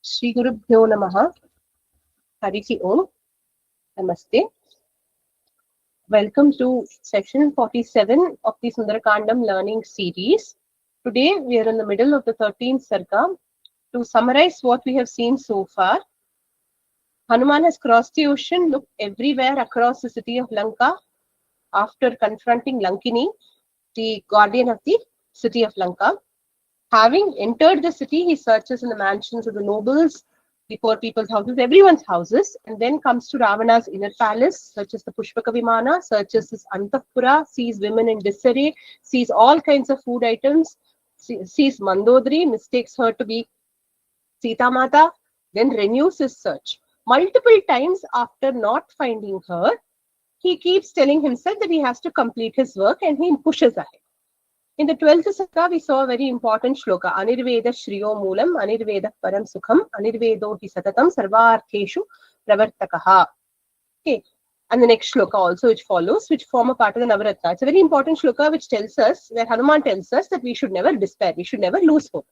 Shri Gurubhyo Namaha. Harihi Om. Namaste. Welcome to section 47 of the Sundarakandam learning series. Today we are in the middle of the 13th Sarga. To summarize what we have seen so far, Hanuman has crossed the ocean, looked everywhere across the city of Lanka after confronting Lankini, the guardian of the city of Lanka. Having entered the city, he searches in the mansions of the nobles, the poor people's houses, everyone's houses, and then comes to Ravana's inner palace, searches the Pushpaka Vimana, searches his Antapura, sees women in disarray, sees all kinds of food items, sees Mandodari, mistakes her to be Sita Mata, then renews his search. Multiple times after not finding her, he keeps telling himself that he has to complete his work and he pushes ahead. In the 12th Sarga, we saw a very important shloka. Anirveda Shriyo Moolam, Anirveda Param Sukham, Anirvedo Hi Satatam, Sarvartheshu Pravartakaha. Okay. And the next shloka also, which follows, which form a part of the Navaratna. It's a very important shloka which tells us, where Hanuman tells us that we should never despair, we should never lose hope.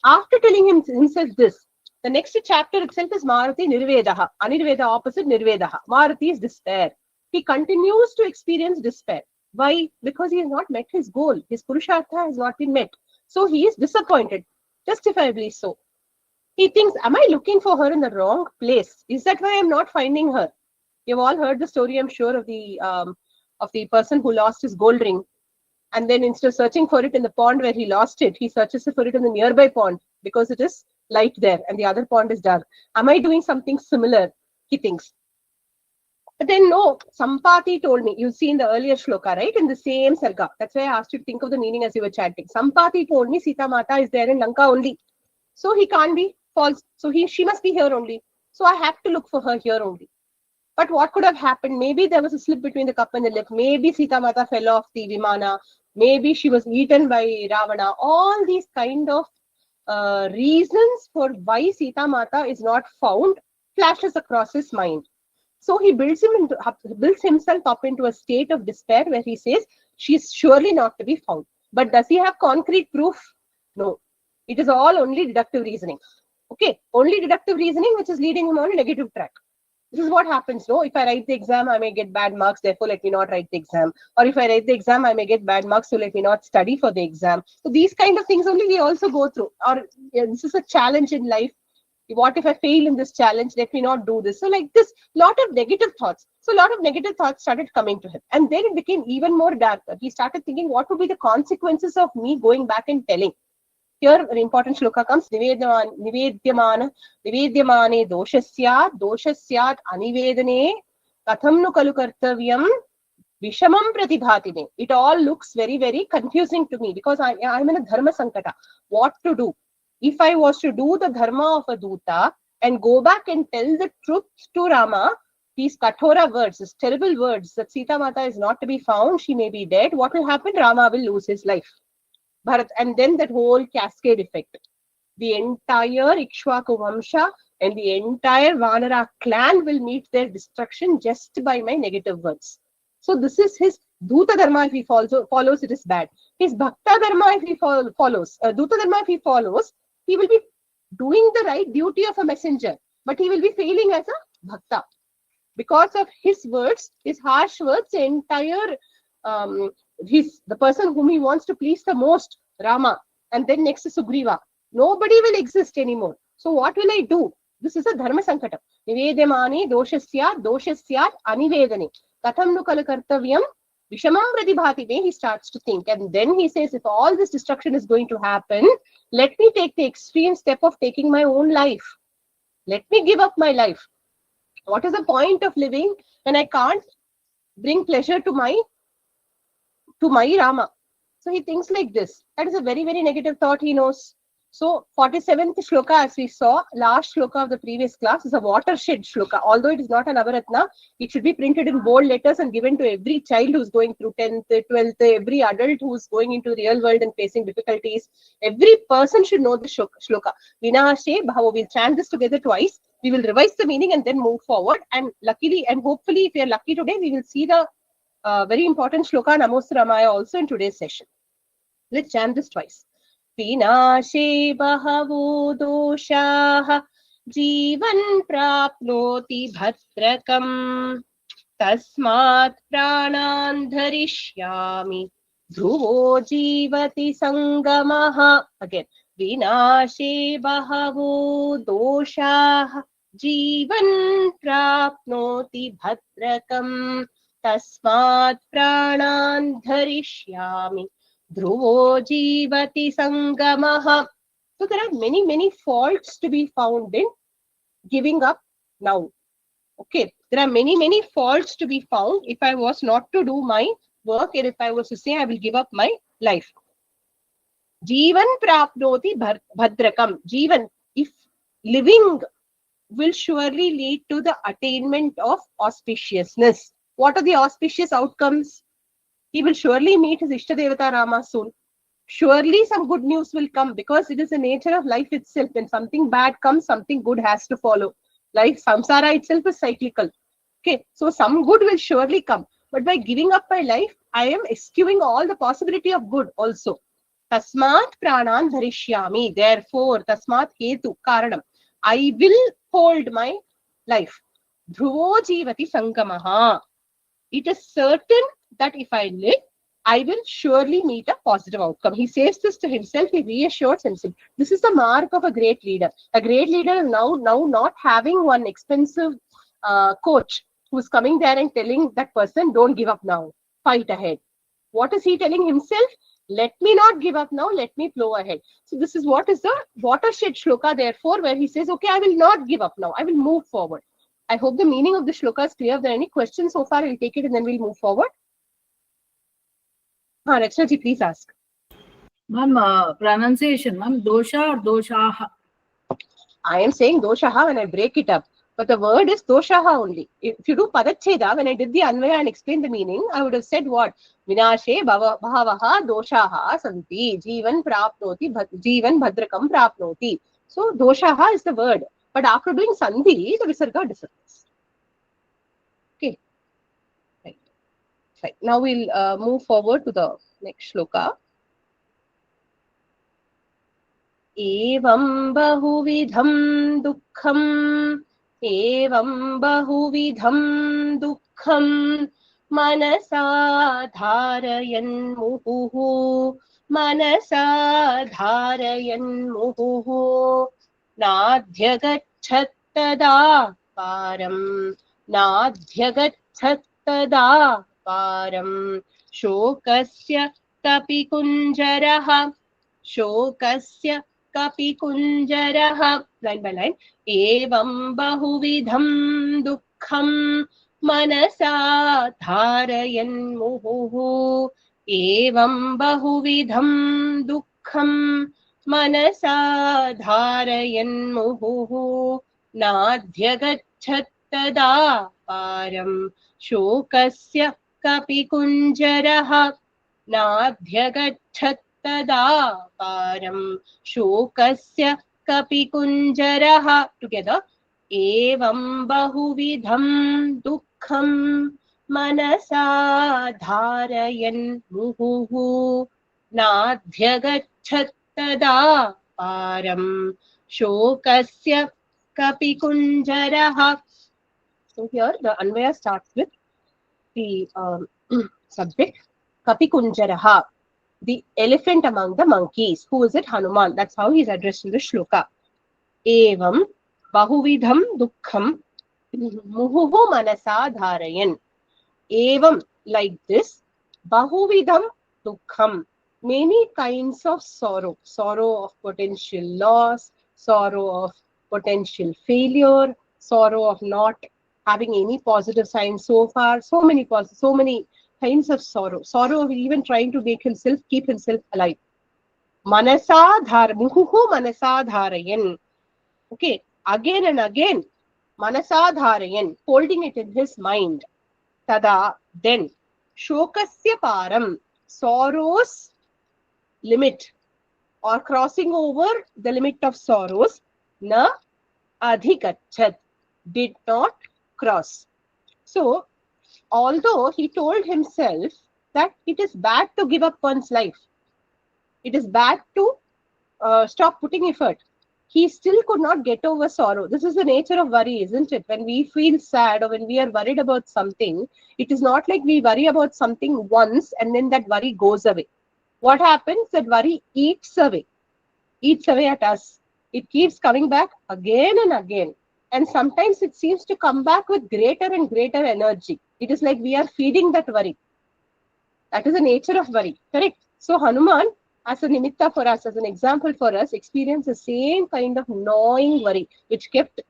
After telling himself this, the next chapter itself is Maruti Nirvedaha. Anirveda opposite Nirvedaha. Maruti is despair. He continues to experience despair. Why? Because he has not met his goal. His Purushartha has not been met. So he is disappointed, justifiably so. He thinks, am I looking for her in the wrong place? Is that why I'm not finding her? You've all heard the story, I'm sure, of the person who lost his gold ring. And then instead of searching for it in the pond where he lost it, he searches for it in the nearby pond because it is light there and the other pond is dark. Am I doing something similar? He thinks. But then no, Sampati told me, you'll see in the earlier shloka, right? In the same sarga. That's why I asked you to think of the meaning as you were chanting. Sampati told me Sita Mata is there in Lanka only. So he can't be false. So she must be here only. So I have to look for her here only. But what could have happened? Maybe there was a slip between the cup and the lip. Maybe Sita Mata fell off the Vimana. Maybe she was eaten by Ravana. All these kind of reasons for why Sita Mata is not found flashes across his mind. So he builds himself up into a state of despair where he says, she is surely not to be found. But does he have concrete proof? No. It is all only deductive reasoning. Okay, only deductive reasoning which is leading him on a negative track. This is what happens. No, if I write the exam, I may get bad marks, therefore let me not write the exam. Or if I write the exam, I may get bad marks, so let me not study for the exam. So these kind of things only we also go through. Or this is a challenge in life. What if I fail in this challenge? Let me not do this. So like this, lot of negative thoughts. So a lot of negative thoughts started coming to him. And then it became even more darker. He started thinking, what would be the consequences of me going back and telling? Here, an important shloka comes. Nivedyamane doshasyat anivedane katham nu kalu kartavyam vishamam pratibhatine. It all looks very, very confusing to me because I'm in a dharma sankata. What to do? If I was to do the dharma of a Duta and go back and tell the truth to Rama, these kathora words, these terrible words that Sita Mata is not to be found, she may be dead, what will happen? Rama will lose his life. Bharat, and then that whole cascade effect. The entire Ikshvaku Vamsha and the entire Vanara clan will meet their destruction just by my negative words. So this is his Duta Dharma. If he follows, it is bad. His Bhakta Dharma, if he follows, Duta Dharma, if he follows, he will be doing the right duty of a messenger, but he will be failing as a Bhakta. Because of his words, his harsh words, the entire, the person whom he wants to please the most, Rama, and then next is Sugriva. Nobody will exist anymore. So what will I do? This is a Dharma Sankata. Nivedyamane doshasyat anivedane. Katham nu kalu kartavyam vishamam pratibhatine. He starts to think. And then he says, if all this destruction is going to happen, let me take the extreme step of taking my own life. Let me give up my life. What is the point of living when I can't bring pleasure to my Rama? So he thinks like this. That is a very, very negative thought he knows. So 47th shloka, as we saw, last shloka of the previous class, is a watershed shloka. Although it is not a Navaratna, it should be printed in bold letters and given to every child who's going through 10th, 12th, every adult who's going into the real world and facing difficulties. Every person should know the shloka. Vinashe Bhavo. We'll chant this together twice. We will revise the meaning and then move forward. And luckily, and hopefully, if we are lucky today, we will see the very important shloka Namostu Ramaya also in today's session. Let's chant this twice. Vinashe bahavo doshaha जीवन प्राप्नोति भद्रकम् तस्मात् प्राणान् धरिष्यामि ध्रुवो जीवति संगमः again विनाशे बहवो दोषाः जीवन प्राप्नोति भद्रकम् तस्मात् प्राणान् धरिष्यामि ध्रुवो जीवति संगमः. So there are many faults to be found in giving up now. Okay, there are many faults to be found if I was not to do my work and if I was to say I will give up my life. Jeevan prapnoti bhadrakam. Jeevan, if living will surely lead to the attainment of auspiciousness. What are the auspicious outcomes? He will surely meet his Ishtadevata Rama soon. Surely some good news will come because it is the nature of life itself. When something bad comes, something good has to follow. Life, samsara itself is cyclical. Okay, so some good will surely come. But by giving up my life, I am eschewing all the possibility of good also. Tasmat pranan dharishyami. Therefore, tasmat hetu karanam. I will hold my life. Dhruvo jivati sangamaha. It is certain that if I live, I will surely meet a positive outcome. He says this to himself, he reassures himself. This is the mark of a great leader. A great leader is now not having one expensive coach who's coming there and telling that person, don't give up now, fight ahead. What is he telling himself? Let me not give up now, let me plow ahead. So this is what is the watershed shloka, therefore, where he says, okay, I will not give up now, I will move forward. I hope the meaning of the shloka is clear. If there are any questions so far, we'll take it and then we'll move forward. Rachna ji, please ask. Ma'am, pronunciation, ma'am, dosha or doshaha? I am saying doshaha when I break it up, but the word is doshaha only. If you do padacheda, when I did the anvaya and explained the meaning, I would have said what? Vinashe bhavaha doshaha santi, jivan prapnoti, jivan bhadrakam prapnoti. So doshaha is the word, but after doing sandhi, the visarga disappears. Okay. Right. Now we'll move forward to the next shloka. Evam bahuvidham dukkham manasa dharayan muhuhu nadhyagachat tada param shokasya kapi kunjaraha line by line. Evam bahuvidham dukkham manasa dharayan muhuhu. Evam bahuvidham dukkham manasa dharayan muhuhu. Nadhyagachat tada param shokasya kapi kunjaraha. Nadhyagachat tada param shokasya kapi kunjaraha. Together. Evam bahuvidham dukkham manasa dharayan muhuhu nadhyagachat tada param shokasya kapi kunjaraha. So here the anvaya starts with the subject Kapi kunjaraha, the elephant among the monkeys. Who is it? Hanuman. That's how he is addressed in the shloka. Evam bahuvidham dukkham muhuhu manasa dharayan. Evam, like this, bahuvidham dukkham, many kinds of sorrow. Sorrow of potential loss, sorrow of potential failure, sorrow of not having any positive signs so far. So many kinds of sorrow. Sorrow of even trying to keep himself alive. Muhuhu manasa dharayan. Okay, again and again, manasa dharayan, holding it in his mind. Tada, then, shokasya param, sorrow's limit or crossing over the limit of sorrows, na adhikachat, did not cross. So, although he told himself that it is bad to give up one's life, it is bad to stop putting effort, he still could not get over sorrow. This is the nature of worry, isn't it? When we feel sad or when we are worried about something, it is not like we worry about something once and then that worry goes away. What happens? That worry eats away at us. It keeps coming back again and again. And sometimes it seems to come back with greater and greater energy. It is like we are feeding that worry. That is the nature of worry, correct? So Hanuman, as a nimitta for us, as an example for us, experienced the same kind of gnawing worry, which kept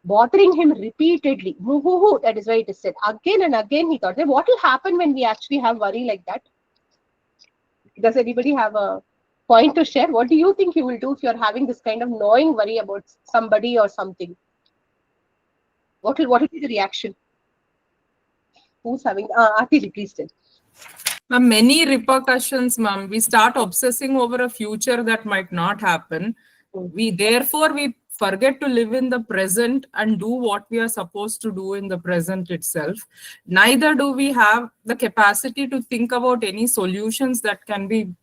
bothering him repeatedly. Muhuhu, that is why it is said. Again and again he thought, what will happen when we actually have worry like that? Does anybody have a point to share? What do you think you will do if you're having this kind of gnawing worry about somebody or something? What will be the reaction? Who's having Aarti, please tell. Many repercussions, ma'am. We start obsessing over a future that might not happen. Therefore we forget to live in the present and do what we are supposed to do in the present itself. Neither do we have the capacity to think about any solutions that can be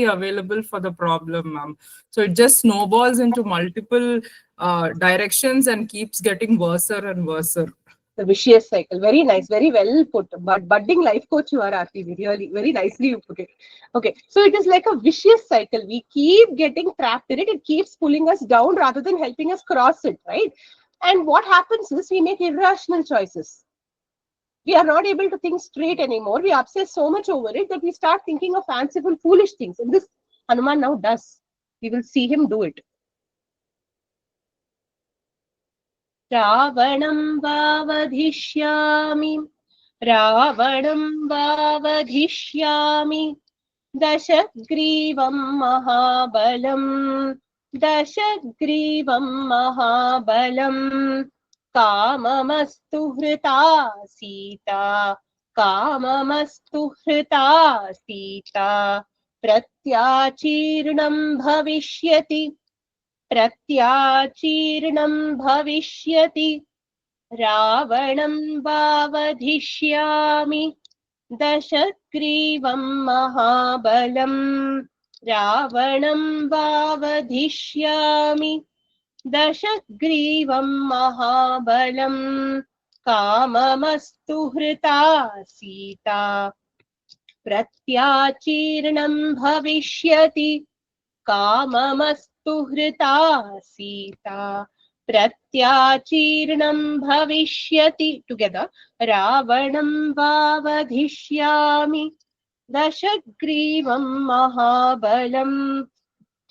available for the problem, ma'am. So it just snowballs into multiple directions and keeps getting worse and worse. The vicious cycle. Very nice, very well put. But budding life coach you are, Aarti. Really, very nicely you put it. Okay, so it is like a vicious cycle. We keep getting trapped in it. It keeps pulling us down rather than helping us cross it, right? And what happens is we make irrational choices. We are not able to think straight anymore. We obsess so much over it that we start thinking of fanciful, foolish things. And this Hanuman now does. We will see him do it. रावणं वावधिष्यामि दशग्रीवं महाबलं काममस्तु हृता सीता प्रत्याचीर्णं भविष्यति रावणं वावधिष्यामि दशग्रीवं महाबलं काममस्तु हृता सीता प्रत्याचीर्णं भविष्यति काममस्तु हृता सीता प्रत्याचीर्णं भविष्यति together रावणं वावधिष्यामि दशग्रीवं महाबलं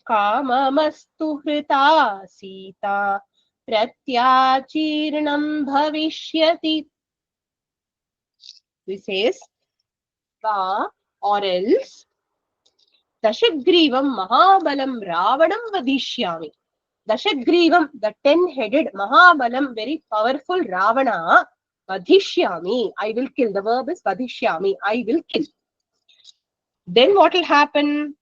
काममस्तु हृता सीता प्रत्याचीर्णं भविष्यति. This is or else Dashagrivam Mahabalam Ravanam Vadishyami. Dashagrivam, the 10-headed Mahabalam, very powerful Ravana, Vadishyami, I will kill. The verb is Vadishyami, I will kill. Then what will happen?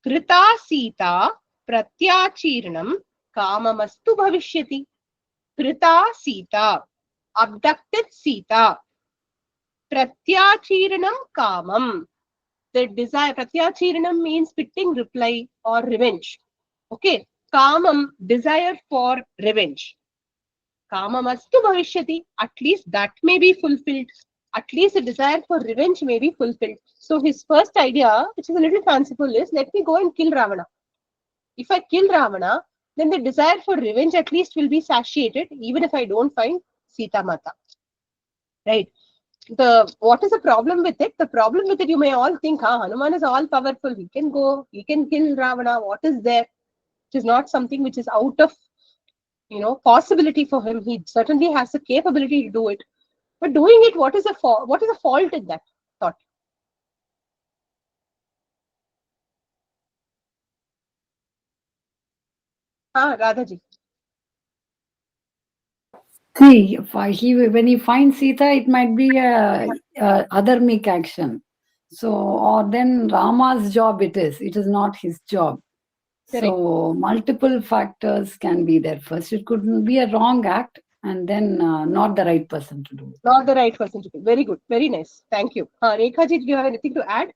Krita Sita Pratyachirnam Kamamastu Bhavishyati. Krita Sita, abducted Sita. Pratyachirnam Kamam. The desire, Pratyachiranam means fitting reply or revenge. Okay. Kamam, desire for revenge. Kamamastu bhavishyati, at least that may be fulfilled. At least the desire for revenge may be fulfilled. So his first idea, which is a little fanciful, is let me go and kill Ravana. If I kill Ravana, then the desire for revenge at least will be satiated, even if I don't find Sita Mata. Right. What is the problem with it? The problem with it, you may all think, Hanuman is all powerful. He can go, he can kill Ravana. What is there? It is not something which is out of, possibility for him. He certainly has the capability to do it. But doing it, what is a fault in that thought? Radhaji. See, when he finds Sita, it might be a adharmic action. So, or then Rama's job it is not his job. Correct. So, multiple factors can be there. First, it could be a wrong act and then not the right person to do it. Not the right person to do it. Very good. Very nice. Thank you. Rekha ji, do you have anything to add?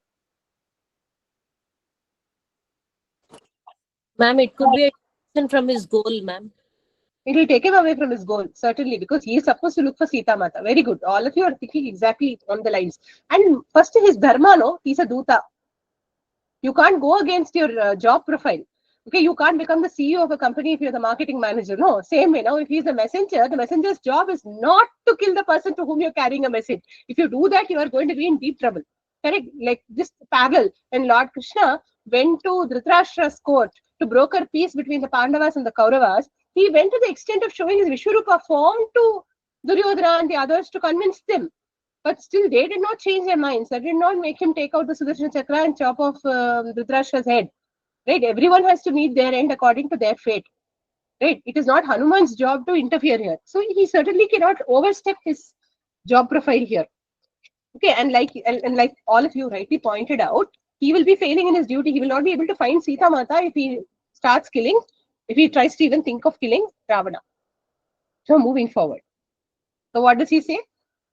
Ma'am, it could be a from his goal, ma'am. It will take him away from his goal, certainly, because he is supposed to look for Sita Mata. Very good. All of you are thinking exactly on the lines. And first, his dharma, no, he's a duta. You can't go against your job profile. Okay, you can't become the CEO of a company if you're the marketing manager. No, same way. Now, if he's a messenger, the messenger's job is not to kill the person to whom you're carrying a message. If you do that, you are going to be in deep trouble. Correct? Like this parallel. When Lord Krishna went to Dhritarashtra's court to broker peace between the Pandavas and the Kauravas, he went to the extent of showing his Vishwarupa form to Duryodhana and the others to convince them. But still, they did not change their minds. That did not make him take out the Sudarshan Chakra and chop off Dhritarashtra's head. Right? Everyone has to meet their end according to their fate. Right? It is not Hanuman's job to interfere here. So he certainly cannot overstep his job profile here. Okay, and like all of you rightly pointed out, he will be failing in his duty. He will not be able to find Sita Mata if he starts killing, if he tries to even think of killing Ravana. So moving forward. So what does he say?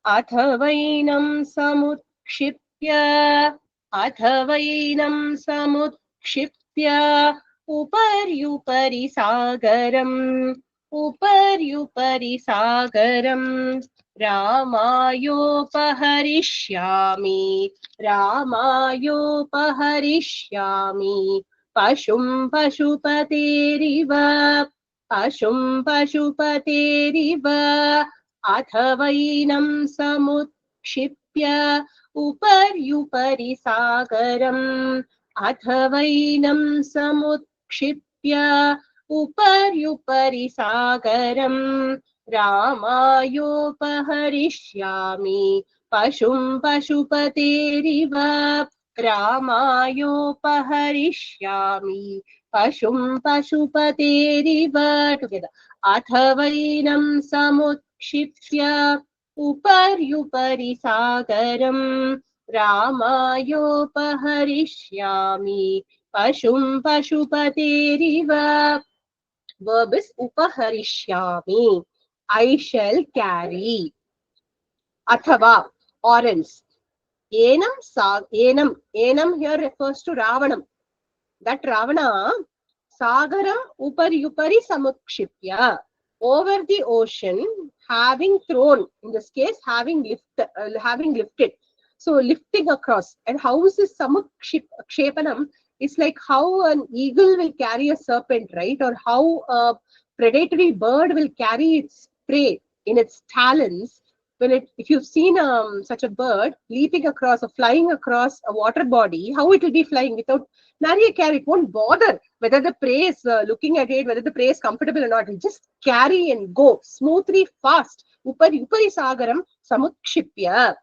Athavainam samutshipya, Athavainam samutshipya, uparyupari sagaram, uparyupari sagaram, Ramayopaharishyami, Ramayopaharishyami, Pashum Pashupateriva, Pashum Pashupateriva, Athavainam samutshipya, uparyupari sagaram, Athavainam samutshipya, uparyupari sagaram, Ramayopaharishyami, Pashum Pashupateriva, Ramayopaharishyami, Pashum Pashupateriva. Together. Athavainam samutshipya, uparyupari sagaram, Ramayopaharishyami, Pashum Pashupateriva. Verb is upaharishyami. I shall carry. Athava, or else. Enam here refers to Ravanam. That Ravana, Sagaram upari samukshipya, over the ocean, having thrown, in this case, having lifted. So lifting across. And how is this samukshepanam? It's like how an eagle will carry a serpent, right? Or how a predatory bird will carry its prey in its talons. If you've seen such a bird leaping across or flying across a water body, how it will be flying without nary a care. It won't bother whether the prey is looking at it, whether the prey is comfortable or not. It'll just carry and go smoothly, fast. Upari sagaram samukshipya.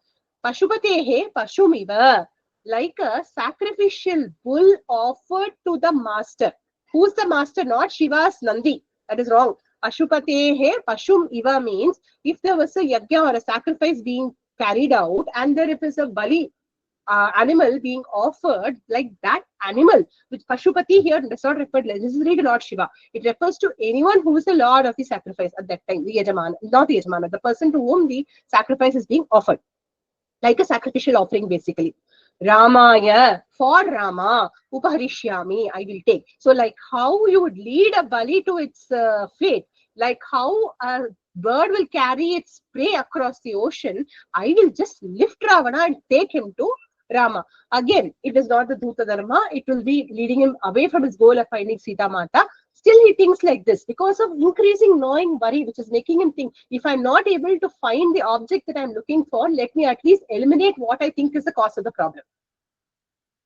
Pashupatehe pashumiva. Like a sacrificial bull offered to the master. Who's the master? Not Shiva's Nandi. That is wrong. Pashupatehe pashum iva means if there was a yajna or a sacrifice being carried out and there is a bali animal being offered, like that animal, which Pashupati here does not refer necessarily to Lord Shiva. It refers to anyone who is the Lord of the sacrifice at that time, the Yajamana, not the Yajamana, the person to whom the sacrifice is being offered. Like a sacrificial offering, basically. Ramaya, for Rama, upaharishyami, I will take. So like how you would lead a bali to its fate, like how a bird will carry its prey across the ocean, I will just lift Ravana and take him to Rama. Again, it is not the Dhuta Dharma, it will be leading him away from his goal of finding Sita Mata. Still he thinks like this because of increasing gnawing worry, which is making him think, if I'm not able to find the object that I'm looking for, let me at least eliminate what I think is the cause of the problem.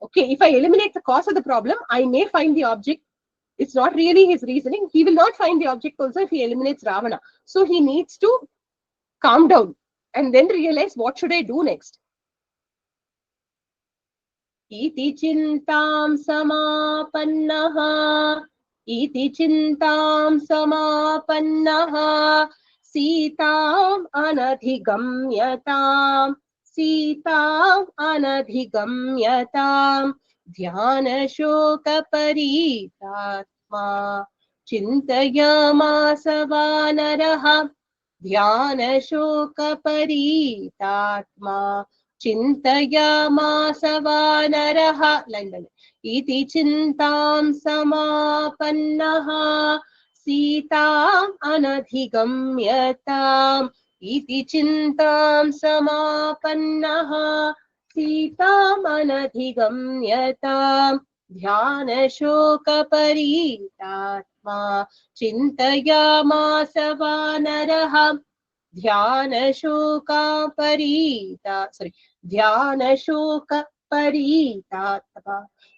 Okay, if I eliminate the cause of the problem, I may find the object. It's not really his reasoning. He will not find the object also if he eliminates Ravana. So he needs to calm down and then realize what should I do next. Iti chintam samapannaha, iti chintam samapannaha, Sitam anadhigamyatam, Sitam anadhigamyatam, Dhyana shoka paritatma, Chintayamasa vanaraha, Dhyana shoka paritatma, Chintayamasa vanaraha. Iti chintam samapannaha. Sitam anadhigamyatam. Iti chintam samapannaha. Sitam anadhigamyatam. Dhyana shoka paritatma. Chintayamasa vanaraha. Dhyana shoka paritatma.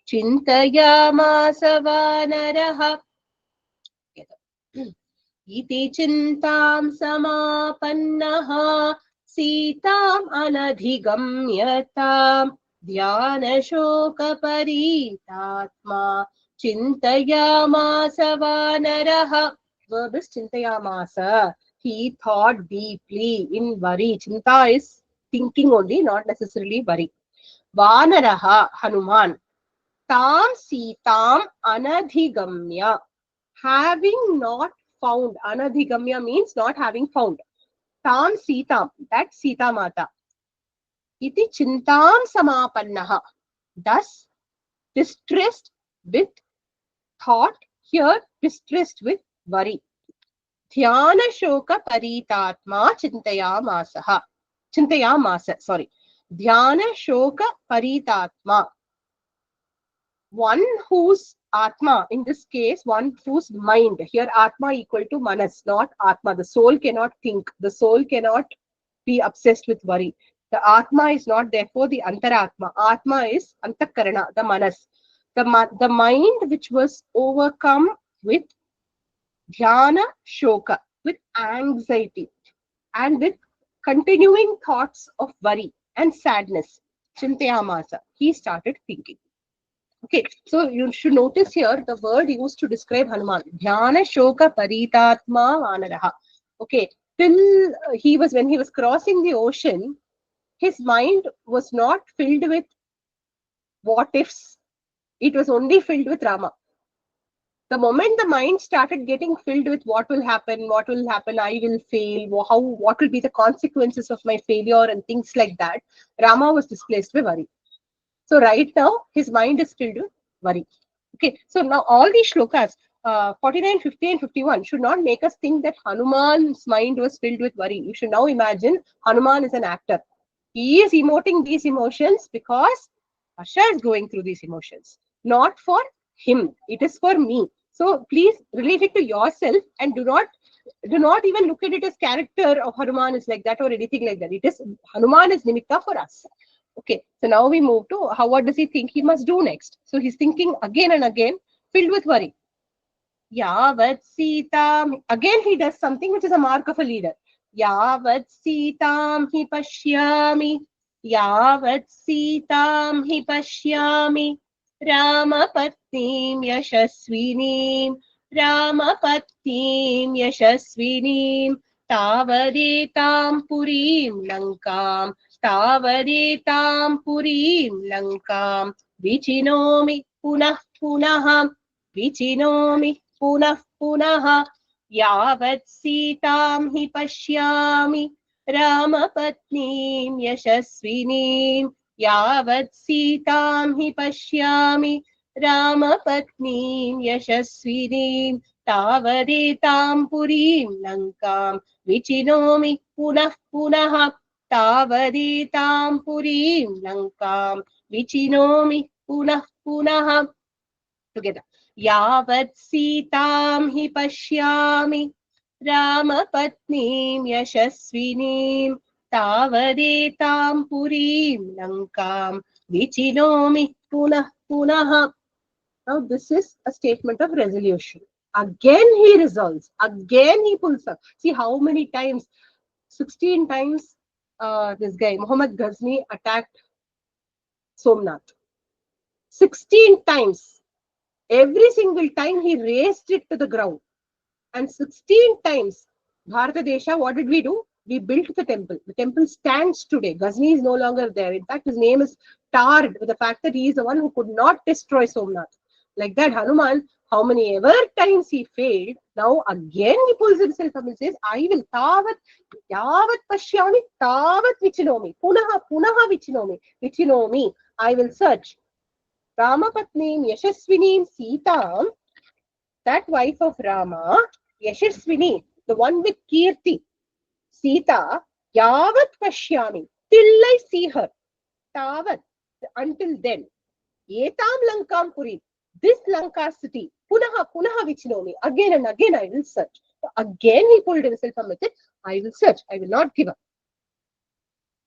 Chintayamasa vanaraha. Iti chintam samapannaha. Sitam anadhigamyatam. Dhyana shoka paritatma. Chintayamasa vanaraha. Verb is chintayamasa. He thought deeply in worry. Chinta is thinking only, not necessarily worry. Vanaraha, Hanuman. Tam Sitam anadhigamya. Having not found. Anadhigamya means not having found. Tam Sitam, that Sita Mata. Iti chintam samapannaha. Thus, distressed with thought, here distressed with worry. Dhyana shoka paritatma chintayamasa. Sorry. Dhyana shoka paritatma. One whose Atma, in this case, one whose mind, here Atma equal to Manas, not Atma. The soul cannot think. The soul cannot be obsessed with worry. The Atma is not therefore the Antaratma. Atma is Antakarana, the Manas. The mind which was overcome with Dhyana Shoka, with anxiety and with continuing thoughts of worry and sadness. Chintayamasa. He started thinking. Okay, so you should notice here the word used to describe Hanuman. Dhyana shoka paritatma vanaraha. Okay, till when he was crossing the ocean, his mind was not filled with what ifs. It was only filled with Rama. The moment the mind started getting filled with what will happen, I will fail, what will be the consequences of my failure and things like that, Rama was displaced by worry. So right now, his mind is filled with worry. Okay, so now all these shlokas, 49, 50 and 51 should not make us think that Hanuman's mind was filled with worry. You should now imagine Hanuman is an actor. He is emoting these emotions because Varsha is going through these emotions. Not for him. It is for me. So please relate it to yourself and do not even look at it as character of Hanuman is like that or anything like that. It is Hanuman is nimitta for us. Okay, so now we move to what does he think he must do next? So he's thinking again and again, filled with worry. Yavat Sitam. Again, he does something which is a mark of a leader. Yavat Sitam hi pashyami. Yavat Sitam hi pashyami. Ramapatnim yashasvinim. Ramapatnim yashasvinim. Tavadetam purim lankam. Tavadetam purim lankam. Vichinomi punah punah. Vichinomi punah punah. Yavat Sitam hi pashyami. Ramapatnim yashasvinim. Yavat Sitam hi pashyami. Ramapatnim yashasvinim. Tavadetam purim lankam. Vichinomi punah punah. Tavadetam purim lankam. Vichinomi punah punah. Together. Yavat Sitam hi pashyami. Ramapatnim yashasvinim. Tavadetam purim lankam. Vichinomi punah punah. Now this is a statement of resolution. Again he resolves. Again he pulls up. See how many times? 16 times this guy, Muhammad Ghazni, attacked Somnath. 16 times. Every single time he raised it to the ground. And 16 times, Bharata Desha, what did we do? We built the temple. The temple stands today. Ghazni is no longer there. In fact, his name is tarred with the fact that he is the one who could not destroy Somnath. Like that, Hanuman, How many ever times he failed, now again he pulls himself up and says, I will tavat yavat pashyami tavat vichinomi. Punaha vichinomi. I will search. Ramapatnim Yashasvinim Sitam, that wife of Rama, Yashasvini, the one with Kirti, Sita, yavat pashyami, till I see her. Tavat, until then. Etam Lankam Puri, this Lanka city, Punaha Vichinomi, again and again I will search. So again he pulled himself from it, I will search, I will not give up.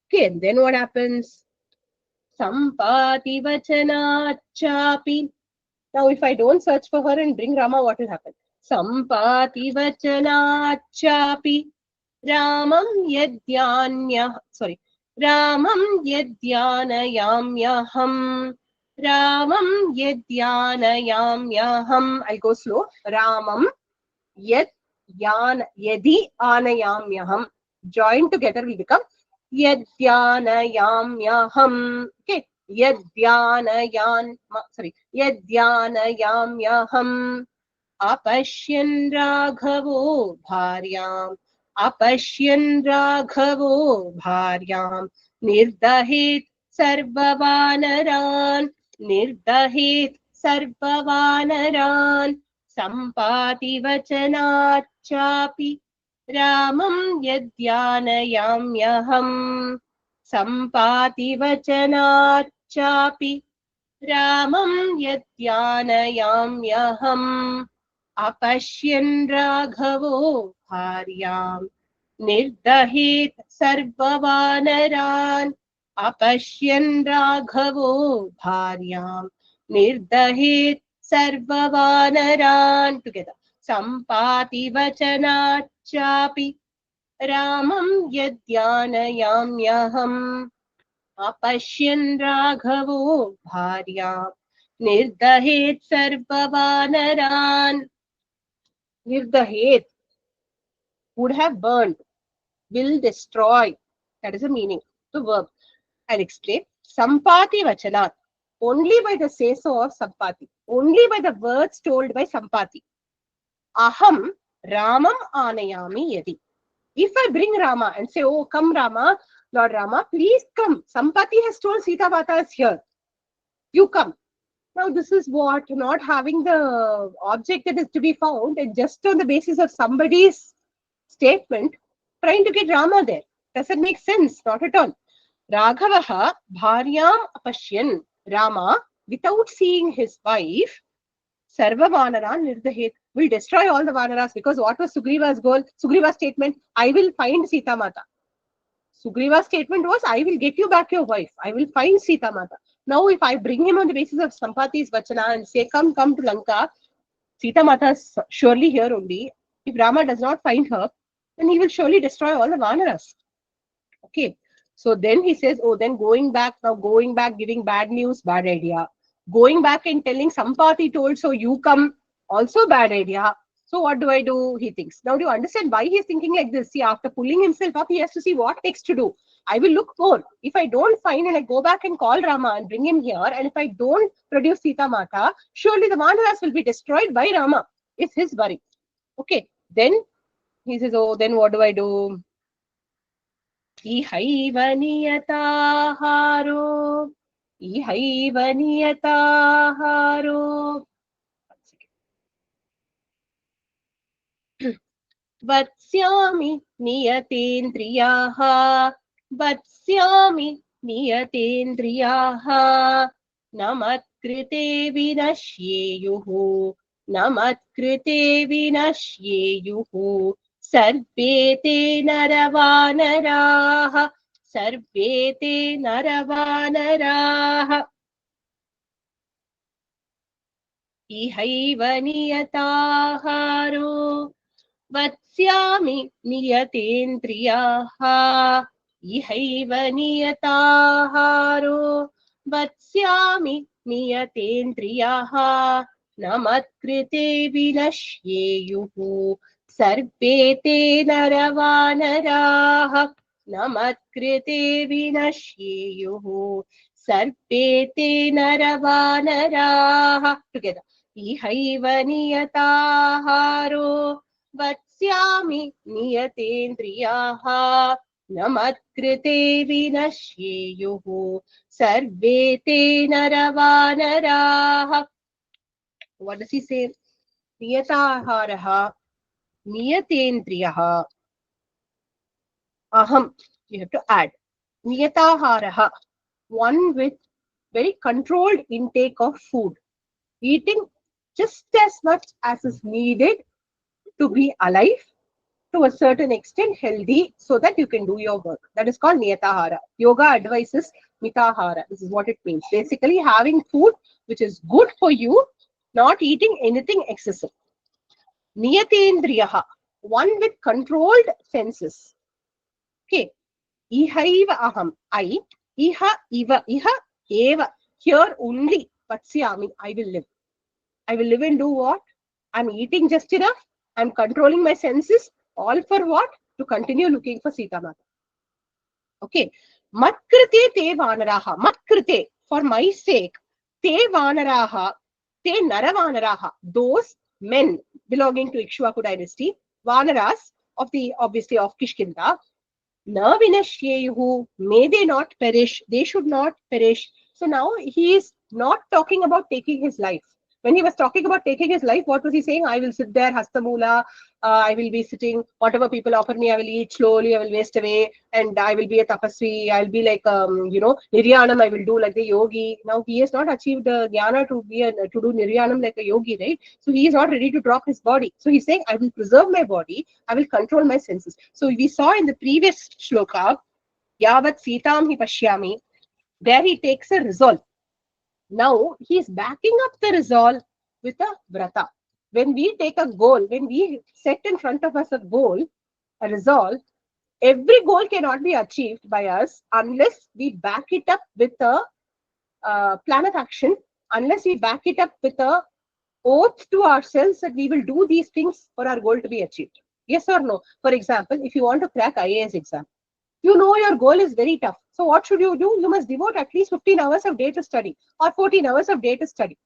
Okay, and then what happens? Sampati Vachanachapi. Now if I don't search for her and bring Rama, what will happen? Sampati Vachanachapi. Ramam yadyanayamyaham. Ramam yadyanayamyaham. I'll go slow. Ramam yadi anayamyaham. Join together will become yadyanayamyaham. Okay. Yadyanayamyaham. Apashyan Raghavo Bharyam. Apashyan Raghavo Bharyam. Nirdahet Sarvavanaran. Nirdahet Sarvavanaran. Sampati Vachanachapi. Ramam yadyanayamyaham. Sampati Vachanachapi. Ramam yadyanayamyaham. Apashyan Raghavo Bharyam. Nirdahet Sarvavanaran. Apashyan Raghavo Bharyam. Nirdahet Sarvavanaran. Together. Sampati Vachanachapi. Ramam yadyanayamyaham. Apashyan Raghavo Bharyam. Nirdahet Sarvavanaran. Nirdahet, would have burned, will destroy. That is the meaning, the verb. I'll explain. Sampati Vachanat, only by the say-so of Sampati, only by the words told by Sampati. Aham Ramam Anayami Yadi. If I bring Rama and say, oh, come Rama, Lord Rama, please come. Sampati has told Sita Mata is here. You come. Now this is what, not having the object that is to be found, and just on the basis of somebody's statement, trying to get Rama there. Doesn't make sense, not at all. Raghavaha Bharyam Apashyan. Rama, without seeing his wife, Sarva Vanaran Nirdahet, will destroy all the Vanaras, because what was Sugriva's goal? Sugriva's statement, I will find Sita Mata. Sugriva's statement was, I will get you back your wife. I will find Sita Mata. Now, if I bring him on the basis of Sampati's Vachana and say, come to Lanka, Sita Mata is surely here only. If Rama does not find her, then he will surely destroy all the Vanaras. Okay. So then he says, oh, then going back, giving bad news, bad idea. Going back and telling Sampati told, so you come, also bad idea. So what do I do? He thinks. Now, do you understand why he is thinking like this? See, after pulling himself up, he has to see what next to do. I will look more. If I don't find and I go back and call Rama and bring him here, and if I don't produce Sita Mata, surely the Vanaras will be destroyed by Rama. It's his worry. Okay. Then he says, oh, then what do I do? Ihaiva niyataharo. Ihaiva niyataharo. Vatsyami niyatendriyaha. Vatsyami niyatendriyaha. Namatkrite vinashyeyuhu. Namatkrite vinashyeyuhu. Sarvete naravanaraha. Sarvete naravanaraha. Ihaiva niyataharo. Vatsyami niyatendriyaha. Ihaiva niyataharo. Vatsyami niyatendriyaha. Namatkrite vinashyeyuhu. Sarvete naravanaraha. Namatkrite vinashyeyuhu. Sarvete naravanaraha. Together. ihaiva niyataharo vatsyami niyatendrayaha namatkrite vinashyeyuhu sarve te naravanaraha. What does he say? Niyataharaha, niyatendriyaha, aham. You have to add. Niyataharaha, one with very controlled intake of food. Eating just as much as is needed to be alive, to a certain extent healthy, so that you can do your work. That is called niyatahara. Yoga advises mitahara. This is what it means. Basically, having food which is good for you, not eating anything excessive. Niyatendriyaha, one with controlled senses. Okay. Ihaiva aham, I. Iha, iva, iha, eva. Here only, patsyami, I will live. I will live and do what? I'm eating just enough. I'm controlling my senses. All for what? To continue looking for Sita Mata. Okay. Matkrite te vanaraha. Matkrite, for my sake. Te vanaraha. Te naravanaraha. Those men belonging to Ikshvaku dynasty. Vanaras of the, obviously, of Kishkinda. Na vinashyeyuhu. May they not perish. They should not perish. So now he is not talking about taking his life. When he was talking about taking his life, what was he saying? I will sit there, hastamula, I will be sitting, whatever people offer me, I will eat slowly, I will waste away, and I will be a tapasvi, I will be like, niryanam, I will do like the yogi. Now, he has not achieved jnana to do niryanam like a yogi, right? So, he is not ready to drop his body. So, he's saying, I will preserve my body, I will control my senses. So, we saw in the previous shloka, yavat sitam hi pashyami, there he takes a resolve. Now, he is backing up the resolve with a vrata. When we take a goal, when we set in front of us a goal, a resolve, every goal cannot be achieved by us unless we back it up with a plan of action, unless we back it up with a oath to ourselves that we will do these things for our goal to be achieved. Yes or no? For example, if you want to crack IAS exam, you know your goal is very tough. So what should you do? You must devote at least 15 hours of day to study or 14 hours of day to study.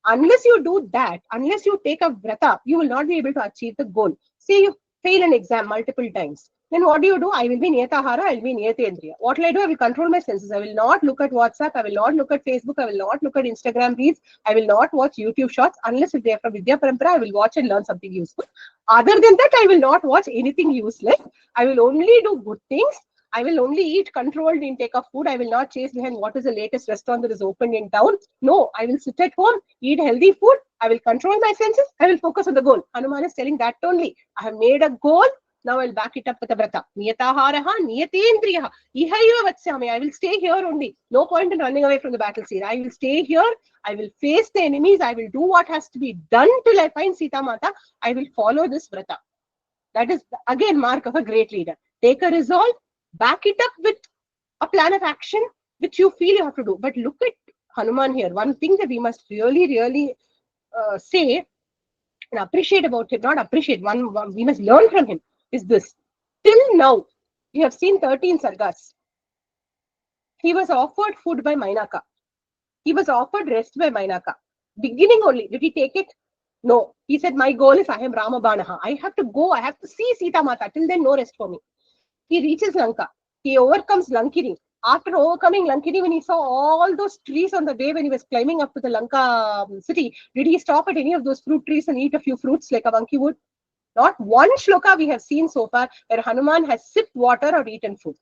Unless you do that, unless you take a vrata, you will not be able to achieve the goal. Say you fail an exam multiple times. Then what do? I will be niyatahara, I will be niyatendriya. What will I do? I will control my senses. I will not look at WhatsApp. I will not look at Facebook. I will not look at Instagram reels. I will not watch YouTube shorts. Unless if they are from Vidya Parampara, I will watch and learn something useful. Other than that, I will not watch anything useless. I will only do good things. I will only eat controlled intake of food. I will not chase behind what is the latest restaurant that is open in town. No, I will sit at home, eat healthy food. I will control my senses. I will focus on the goal. Hanuman is telling that only. I have made a goal. Now I'll back it up with a vrata. Niyataharaha, niyatendriyaha. Ihaiva vatsyami. I will stay here only. No point in running away from the battle scene. I will stay here. I will face the enemies. I will do what has to be done till I find Sita Mata. I will follow this vrata. That is, again, mark of a great leader. Take a resolve, back it up with a plan of action which you feel you have to do. But look at Hanuman here. One thing that we must really say and appreciate about him, not appreciate, one we must learn from him is this. Till now, we have seen 13 sargas. He was offered food by Mainaka. He was offered rest by Mainaka. Beginning only, did he take it? No. He said, my goal is I am Ramabanaha. I have to go. I have to see Sita Mata. Till then, no rest for me. He reaches Lanka. He overcomes Lankini. After overcoming Lankini, when he saw all those trees on the way when he was climbing up to the Lanka city, did he stop at any of those fruit trees and eat a few fruits like a monkey would? Not one shloka we have seen so far where Hanuman has sipped water or eaten food.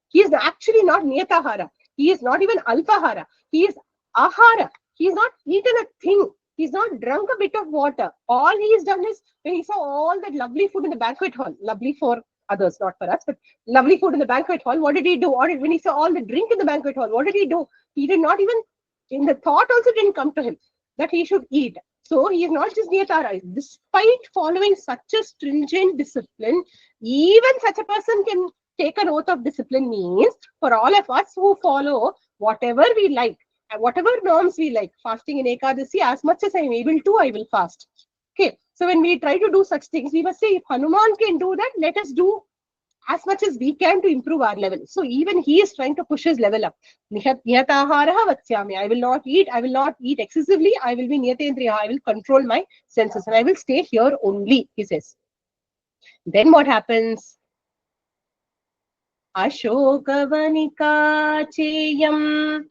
He is actually not niyatahara. He is not even alpahara. He is ahara. He has not eaten a thing. He's not drunk a bit of water. All he has done is when he saw all that lovely food in the banquet hall, lovely for others, not for us, but lovely food in the banquet hall, what did he do? Or when he saw all the drink in the banquet hall, what did he do? He did not even, in the thought also didn't come to him that he should eat. So he is not just niyatahara. Despite following such a stringent discipline, even such a person can take an oath of discipline. Means for all of us who follow whatever we like, and whatever norms we like, fasting in Ekadasi, as much as I am able to, I will fast. Okay. So when we try to do such things, we must say, if Hanuman can do that, let us do as much as we can to improve our level. So even he is trying to push his level up. Niyataharaha vatsyami. I will not eat excessively. I will be niyatendriya. I will control my senses and I will stay here only, he says. Then what happens? Ashokavanika cheyam.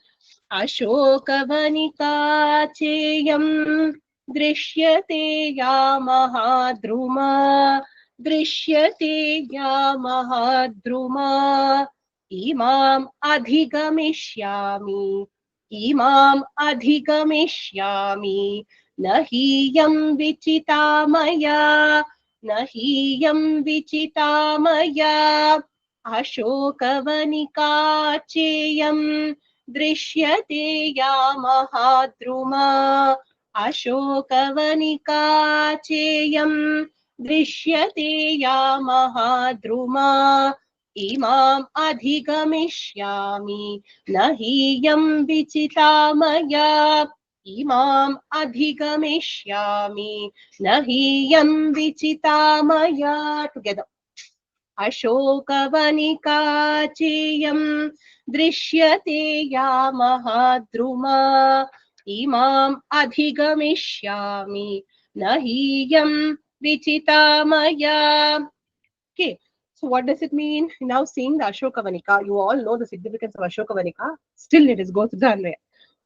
Ashokavanika cheyam. Drishyate ya mahadruma. Drishyate ya mahadruma. Imam adhigamishami. Imam adhigamishami. Nahiyam vichitamaya. Nahiyam vichitamaya. Ashokavanika cheyam. Drishyate ya mahadruma. Ashokavanika cheyam. Drishyate ya mahadruma. Imam adhigamishami. Nahiyam vichitamaya. Imam adhigamishami. Nahiyam vichitamaya. Together. Ashokavanika cheyam. Drishyate ya mahadruma. Imam adhigamishami. Nahiyam vichitamaya. Okay. So what does it mean? Now seeing the Ashokavanika, you all know the significance of Ashokavanika. Still it is goes to the Anvaya.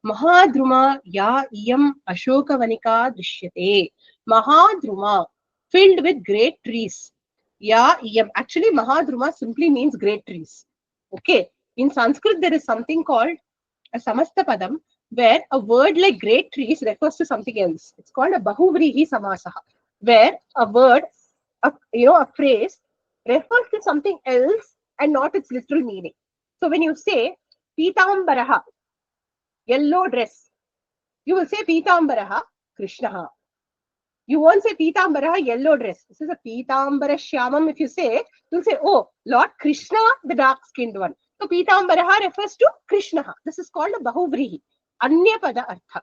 Mahadruma ya iyam Ashokavanika drishyate. Mahadruma, filled with great trees. Ya iyam. Actually, Mahadruma simply means great trees. Okay. In Sanskrit, there is something called a Samastapadam, where a word like great trees refers to something else. It's called a Bahuvrihi Samasaha, where a word, a phrase refers to something else and not its literal meaning. So when you say Pitambaraha, yellow dress, you will say Pitambaraha, Krishnaha. You won't say Pitambaraha, yellow dress. This is a Pitambara Shyamam. If you say, you'll say, oh, Lord Krishna, the dark-skinned one. So Pitambaraha refers to Krishnaha. This is called a Bahuvrihi. Anyapada Artha.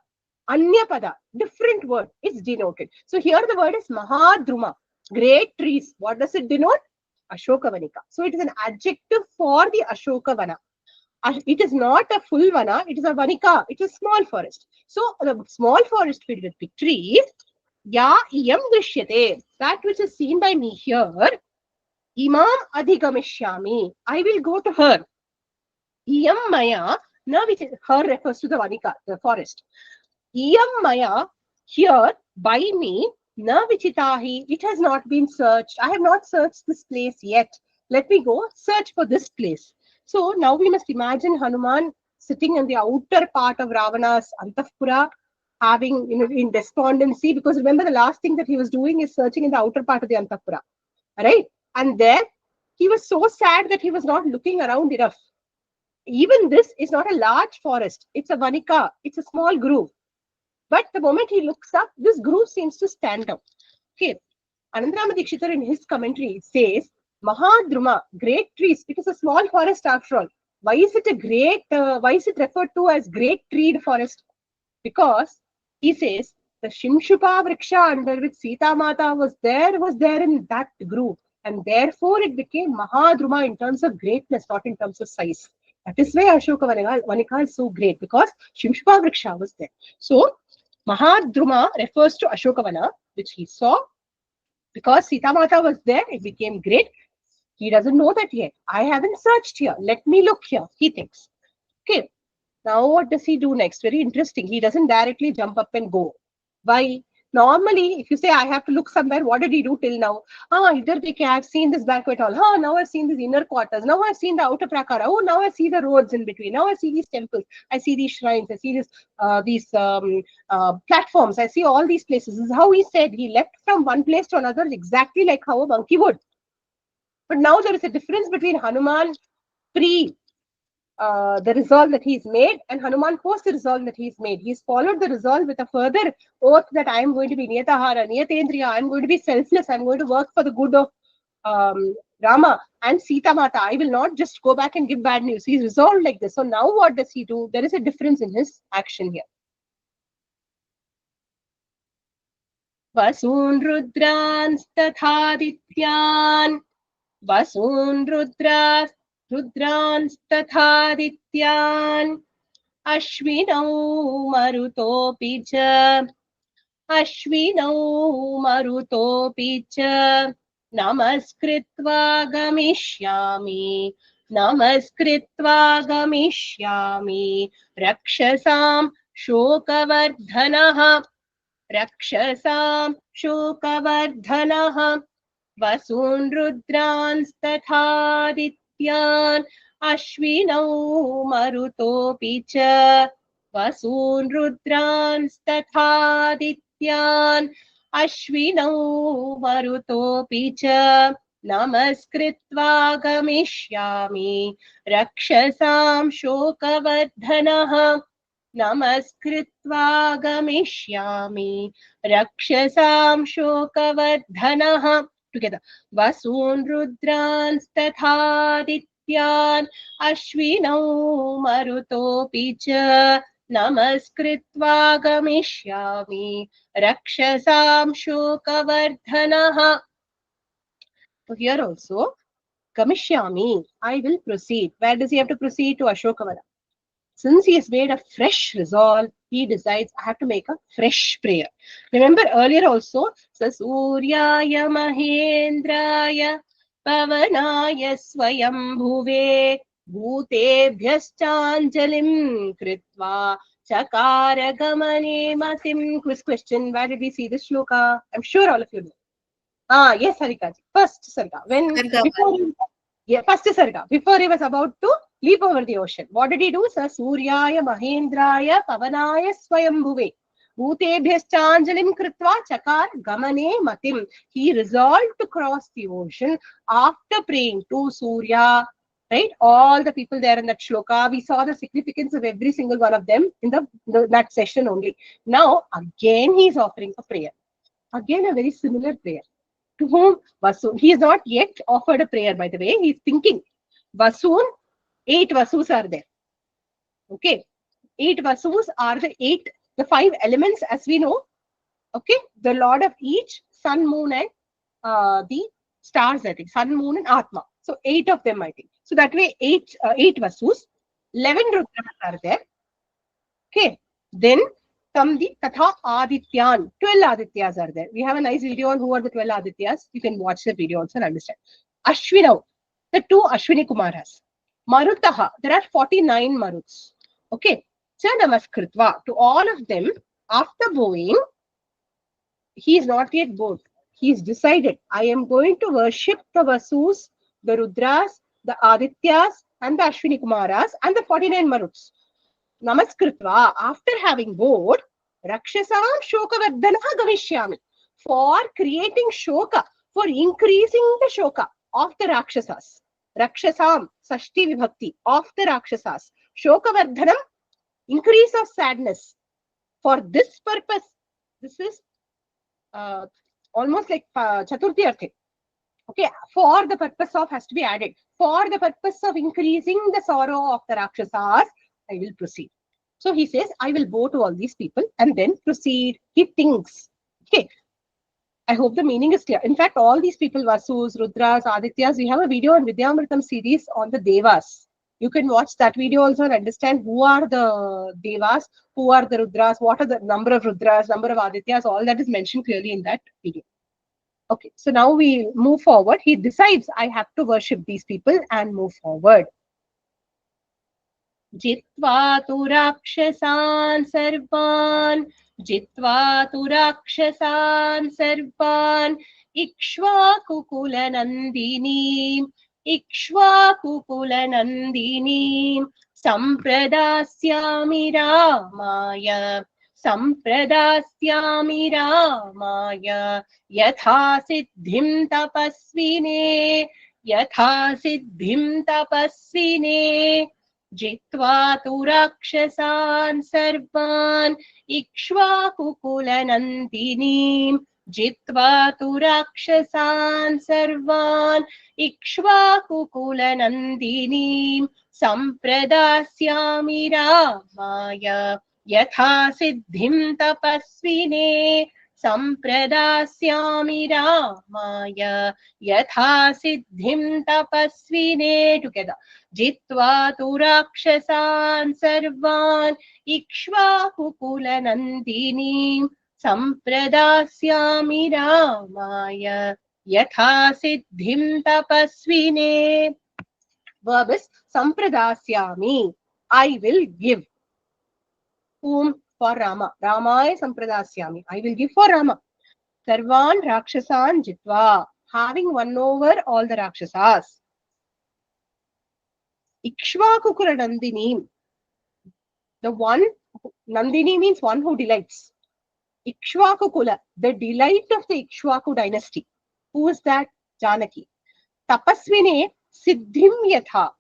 Anyapada, different word is denoted. So here the word is Mahadruma, great trees. What does it denote? Ashokavanika. So it is an adjective for the Ashokavana. It is not a full vana, it is a vanika. It is a small forest. So the small forest filled with big trees, ya iyam drishyate, that which is seen by me here, imam adhigamishyami, I will go to her. Iyam maya, now which is, her refers to the vanika, the forest. Iyam maya, here by me, na vichitahi, it has not been searched. I have not searched this place yet. Let me go search for this place. So now we must imagine Hanuman sitting in the outer part of Ravana's Antapura, having in despondency, because remember the last thing that he was doing is searching in the outer part of the Antapura, right? And there he was so sad that he was not looking around enough. Even this is not a large forest, it's a vanika, it's a small grove. But the moment he looks up, this grove seems to stand out. Okay, Anandarama Dikshitar in his commentary says, Mahadruma, great trees. It is a small forest after all. Why is it a great? Why is it referred to as great treed forest? Because he says the Shimshupa Vriksha under which Sita Mata was there in that grove, and therefore it became Mahadruma in terms of greatness, not in terms of size. That is why Ashoka Vanika is so great, because Shimshupa Vriksha was there. So Mahadruma refers to Ashokavana, which he saw. Because Sita Mata was there, it became great. He doesn't know that yet. I haven't searched here. Let me look here, he thinks. Okay. Now what does he do next? Very interesting. He doesn't directly jump up and go. Why? Normally, if you say, I have to look somewhere, what did he do till now? I've seen this banquet hall. Now I've seen these inner quarters. Now I've seen the outer prakara. Oh, now I see the roads in between. Now I see these temples. I see these shrines. I see these platforms. I see all these places. This is how he said. He left from one place to another exactly like how a monkey would. But now there is a difference between Hanuman pre the resolve that he's made and Hanuman post the resolve that he's made. He's followed the resolve with a further oath that I am going to be Niyatahara, Niyatendriya, I am going to be selfless, I am going to work for the good of Rama and Sita Mata. I will not just go back and give bad news. He's resolved like this. So now what does he do? There is a difference in his action here. Vasun Rudran Stathadityan Vasun Rudranstathaadityan Ashvinau Marutopi cha Ashvinau Marutopi cha Namaskritva Gamishyami Namaskritva Gamishyami Rakshasam Shokavardhanaha Rakshasam Shokavardhanaha Vasun Rudranstathaadityan Ashvinau Marutopi cha Vasun Rudranstathaadityan Ashvinau Marutopi cha Namaskritva Gamishyami Rakshasam Shokavardhanaha Namaskritva Gamishyami Rakshasam Shokavardhanaha. Together. Vasun Rudranstathaadityan Ashvinau Marutopi cha Namaskritva Gamishyami Rakshasam Shokavardhanaha. So here also, Gamishyami, I will proceed. Where does he have to proceed? To Ashokavana. Since he has made a fresh resolve, he decides, I have to make a fresh prayer. Remember earlier also, Sasuryaya Mahendraya Pavanaya Swayambhuve Bhutebhyaschanjalim Kritva Chakara Gamane Matim. Quiz question, where did we see this shloka? I'm sure all of you know. Yes, Harikaji. First Sarga. First Sarga. Before he was about to leap over the ocean. What did he do? Suryaya Mahendraya Pavanaya Swayambhuve Bhutebhyaschanjalim Kritva Chakar Gamane Matim. He resolved to cross the ocean after praying to Surya. Right? All the people there in that shloka, we saw the significance of every single one of them in that session only. Now, again, he is offering a prayer. Again, a very similar prayer. To whom? Vasun. He has not yet offered a prayer, by the way. He is thinking. Vasun, 8 Vasus are there. Okay. 8 Vasus are the 5 elements as we know. Okay. The Lord of each, sun, moon and the stars, I think. Sun, moon and Atma. So 8 of them, I think. So that way 8 Vasus, 11 Rudras are there. Okay. Then come the Tatha Adityan. 12 Adityas are there. We have a nice video on who are the 12 Adityas. You can watch the video also and understand. Ashwinau, the 2 Ashwini Kumaras. Marutaha, there are 49 Maruts. Okay. Cha Namaskritva, to all of them, after bowing, he is not yet bowed. He is decided, I am going to worship the Vasus, the Rudras, the Adityas, and the Ashwini Kumaras, and the 49 Maruts. Namaskritva, after having bowed, Rakshasam Shokavardhanaha Gavishyami, for creating Shoka, for increasing the Shoka of the Rakshasas. Rakshasam, Sashti Vibhakti, of the Rakshasas. Shokavardhanam, increase of sadness. For this purpose, this is almost like Chaturthi Arthe. Okay, for the purpose of has to be added. For the purpose of increasing the sorrow of the Rakshasas, I will proceed. So he says, I will bow to all these people and then proceed. He thinks. Okay. I hope the meaning is clear. In fact, all these people, Vasus, Rudras, Adityas, we have a video on Vidyamritam series on the Devas. You can watch that video also and understand who are the Devas, who are the Rudras, what are the number of Rudras, number of Adityas, all that is mentioned clearly in that video. Okay, so now we move forward. He decides, I have to worship these people and move forward. Jitva tu rakshasan sarvan, Jitva tu rakshasan sarvan, Ikshvakukula nandinim, Ikshvakukula nandinim, Sampradasyami Ramaya, Sampradasyami Ramaya, Yatha siddhim tapasvine, Yatha siddhim tapasvine, Jitva tu rakshasan sarvan, Ikshvakukula nandinim, Jitva tu rakshasan sarvan, Ikshvakukula nandinim, Sampradasyami Ramaya, Yatha siddhim tapasvine, Sampradasyami Ramaya Yatha Siddhim Tapasvine. Together. Jitva tu Rakshasan Sarvan Ikshvakukula Nandini Sampradasyami Ramaya Yatha Siddhim Tapasvine. Verb is Sampradasyami. I will give. Whom? For Rama. Ramaya Sampradasyami. I will give for Rama. Sarvan Rakshasan Jitva. Having won over all the Rakshasas. Ikshvakukura Nandini. The one, Nandini means one who delights. Ikshvakukula, the delight of the Ikshvaku dynasty. Who is that? Janaki. Tapasvine Siddhim Yatha.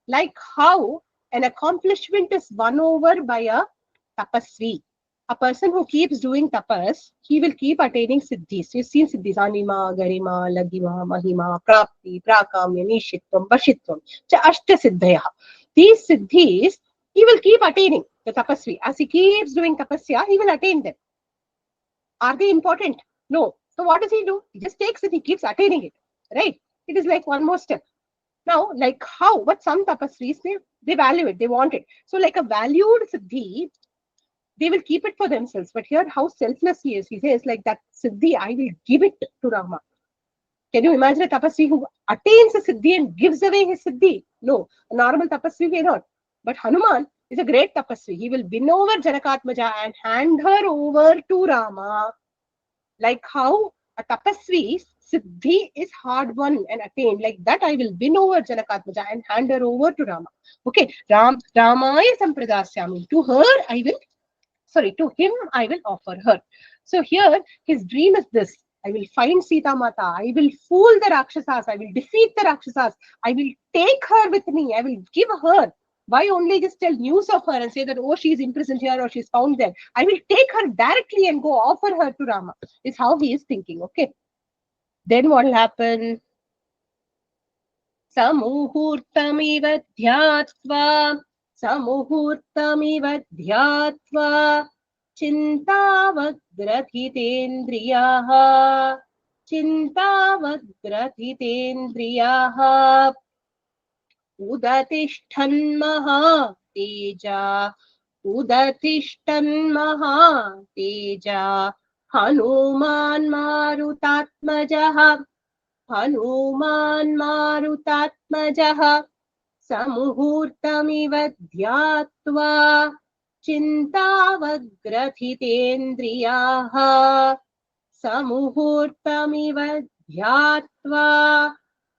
Like how an accomplishment is won over by a tapasvi. A person who keeps doing tapas, he will keep attaining siddhis. You've seen siddhis: anima, garima, lagima, mahima, prapti, prakamya, nishitvam, vashitvam, cha ashta siddhaya. These siddhis, he will keep attaining, the tapasvi. As he keeps doing tapasya, he will attain them. Are they important? No. So what does he do? He just takes it, he keeps attaining it. Right? It is like one more step. Now, like how? But some tapasvis, they value it, they want it. So like a valued siddhi, they will keep it for themselves. But here, how selfless he is. He says like that siddhi, I will give it to Rama. Can you imagine a tapasvi who attains a siddhi and gives away his siddhi? No, a normal tapasvi cannot. But Hanuman is a great tapasvi. He will win over Janakatmaja and hand her over to Rama. Like how a tapasvi siddhi is hard won and attained. Like that, I will win over Janakatmaja and hand her over to Rama. Okay, Ramaya Sampradasyami. To him I will offer her. So here his dream is this: I will find Sita Mata, I will fool the Rakshasas, I will defeat the Rakshasas, I will take her with me, I will give her. Why only just tell news of her and say that, oh, she is imprisoned here or she is found there? I will take her directly and go offer her to Rama. Is how he is thinking. Okay. Then what will happen? Samuhurtamiva dhyatva. Samuhurtamiva dhyatva. Chintavagrathitendriyaha. Chintavagrathitendriyaha. Udatishtan maha teja. Udatishtan maha teja. Hanuman marutatmajaha. Hanuman marutatmajaha. Samuhurtamiva dhyatva. Chintavagrathitendriyaha. Samuhurtamiva dhyatva.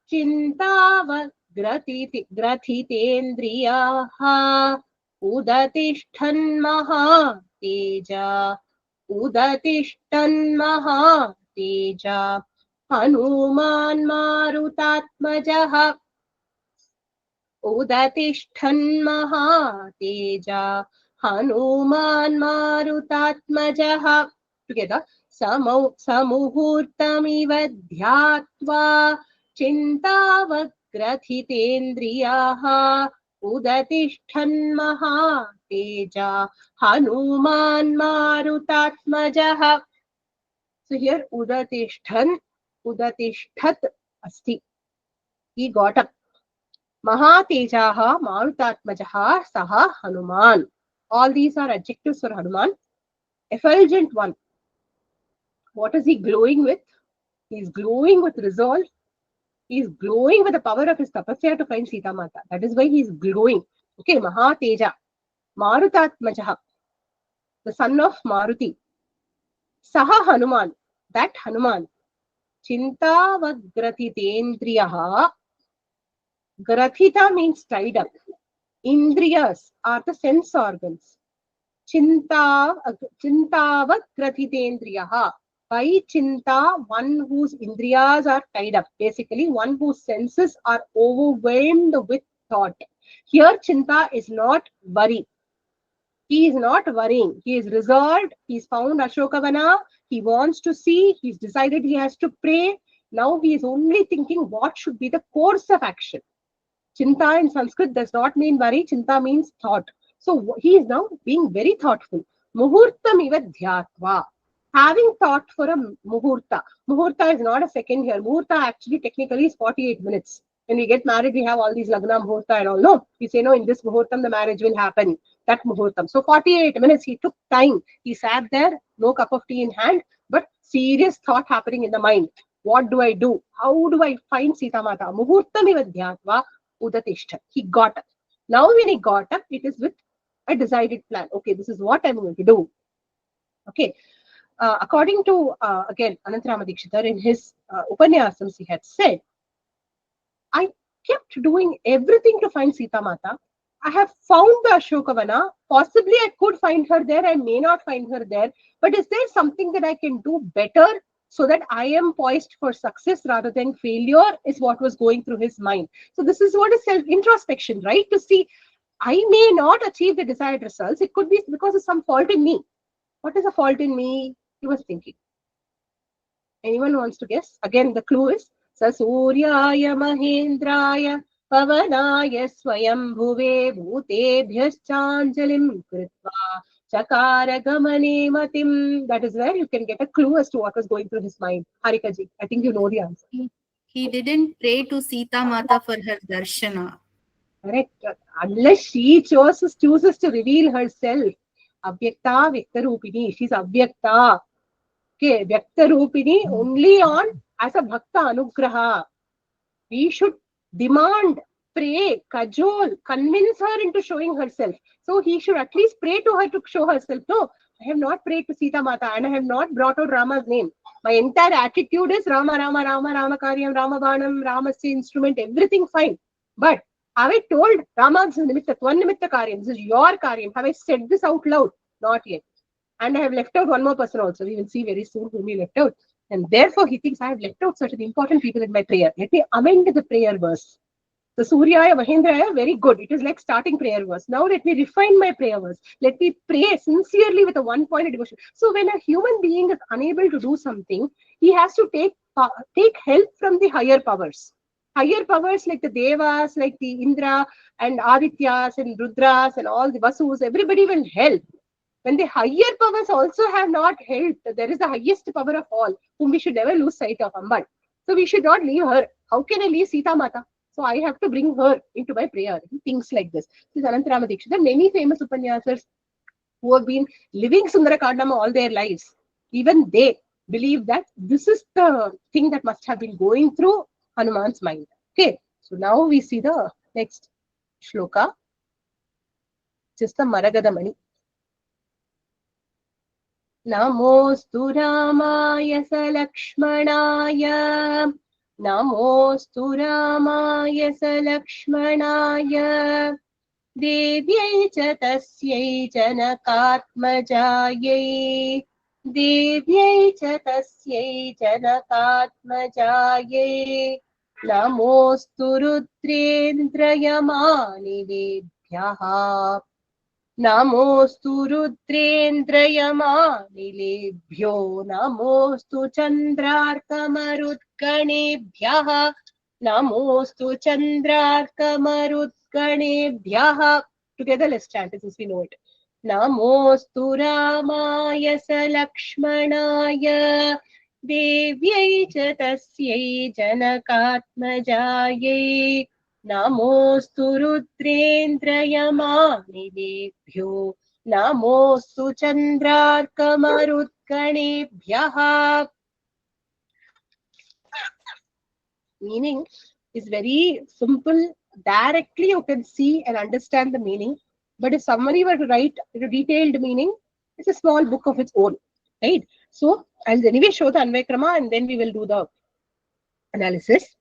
Chintavagrathitendriyaha. Udatishtan maha teja. Udatishtan maha teja. Hanuman marutatmajaha. Udatishtan maha teja. Hanuman marutatmajaha. Together. Samuhurtamiva dhyatva. Chintavagrathitendriyaha. Udatishtan maha teja. Hanuman marutatmajaha. So here Udatishtan, Udatishtat asti. He got up. Mahatejaha marutatmajaha saha Hanuman. All these are adjectives for Hanuman. Effulgent one. What is he glowing with? He is glowing with resolve. He is glowing with the power of his tapasya to find Sita Mata. That is why he is glowing. Okay, Mahateja. Marutatmajaha. The son of Maruti. Saha Hanuman. That Hanuman. Chintavagrathitendriyaha. Grathita means tied up. Indriyas are the sense organs. Chintavagrathitendriyaha. By Chinta, one whose Indriyas are tied up. Basically, one whose senses are overwhelmed with thought. Here, Chinta is not worry. He is not worrying. He is resolved. He is found Ashokavana. He wants to see. He's decided he has to pray. Now he is only thinking what should be the course of action. Chinta in Sanskrit does not mean worry. Chinta means thought. So he is now being very thoughtful. Muhurtam iva dhyatva. having thought for a muhurta. Muhurta is not a second here. Muhurta actually technically is 48 minutes. When we get married, we have all these lagna muhurta and all. No, we say no, in this muhurtam the marriage will happen. That muhurtam. So 48 minutes, he took time. He sat there, no cup of tea in hand, but serious thought happening in the mind. What do I do? How do I find Sita Mata? Muhurtam ivadhyatva udatishta. He got up. Now when he got up, it is with a decided plan. Okay, this is what I'm going to do. Okay. According to, again, Anantarama Dikshitar, in his Upanyasams, he had said, I kept doing everything to find Sita Mata. I have found the Ashokavana. Possibly I could find her there. I may not find her there. But is there something that I can do better so that I am poised for success rather than failure? Is what was going through his mind. So this is what is self-introspection, right? To see, I may not achieve the desired results. It could be because of some fault in me. What is a fault in me? He was thinking. Anyone wants to guess? Again, the clue is Sasuryaya Mahendraya Pavanaya Swayam Bhuve Bhutebhyaschanjalim Kritva Chakara Gamane Matim. That is where you can get a clue as to what was going through his mind. Harika ji, I think you know the answer. He didn't pray to Sita Mata for her darshana. Correct. Unless she chooses to reveal herself. Avyakta Vyaktarupini. She's Avyakta. Okay, Vyaktarupini only on as a Bhakta Anugraha. We should demand, pray, cajole, convince her into showing herself. So he should at least pray to her to show herself. No, I have not prayed to Sita Mata and I have not brought out Rama's name. My entire attitude is Rama, Rama, Rama, Rama Karyam, Rama Banam, Rama's instrument, everything fine. But have I told Rama's Nimitta, Twan Nimitta Karyam, this is your Karyam. Have I said this out loud? Not yet. And I have left out one more person also. We will see very soon whom he left out. And therefore, he thinks I have left out certain important people in my prayer. Let me amend the prayer verse. The Suryaya Mahendraya, very good. It is like starting prayer verse. Now let me refine my prayer verse. Let me pray sincerely with a one-pointed devotion. So when a human being is unable to do something, he has to take help from the higher powers. Higher powers like the Devas, like the Indra and Adityas and Rudras and all the Vasus, everybody will help. When the higher powers also have not helped, there is the highest power of all, whom we should never lose sight of, Ambal. So we should not leave her. How can I leave Sita Mata? So I have to bring her into my prayer. Things like this. This is Anantarama Dikshitar. There are many famous Upanyasas who have been living Sundarakandam all their lives. Even they believe that this is the thing that must have been going through Hanuman's mind. Okay. So now we see the next shloka. Just the Maragadamani. Namostu Ramaya Salakshmanaya Namostu Ramaya Salakshmanaya Devyai cha tasyai janakatmajayai Devyai cha tasyai janakatmajayai Namostu Rudrendrayamanilebhyaha Namostu Rudrendrayamanilebhyo Namostu Chandrarkamarutganebhyaha Namostu Chandrarkamarutganebhyaha. Together let's chant it since we know it. Namostu Ramaya Salakshmanaya Devyai cha tasyai janakatmajayai Namostu Rudrendrayamanilebhyo Namostu Chandrarkamarutganebhyaha. Meaning is very simple. Directly you can see and understand the meaning. But if somebody were to write a detailed meaning, it's a small book of its own. Right? So I'll anyway show the Anvaykrama and then we will do the analysis.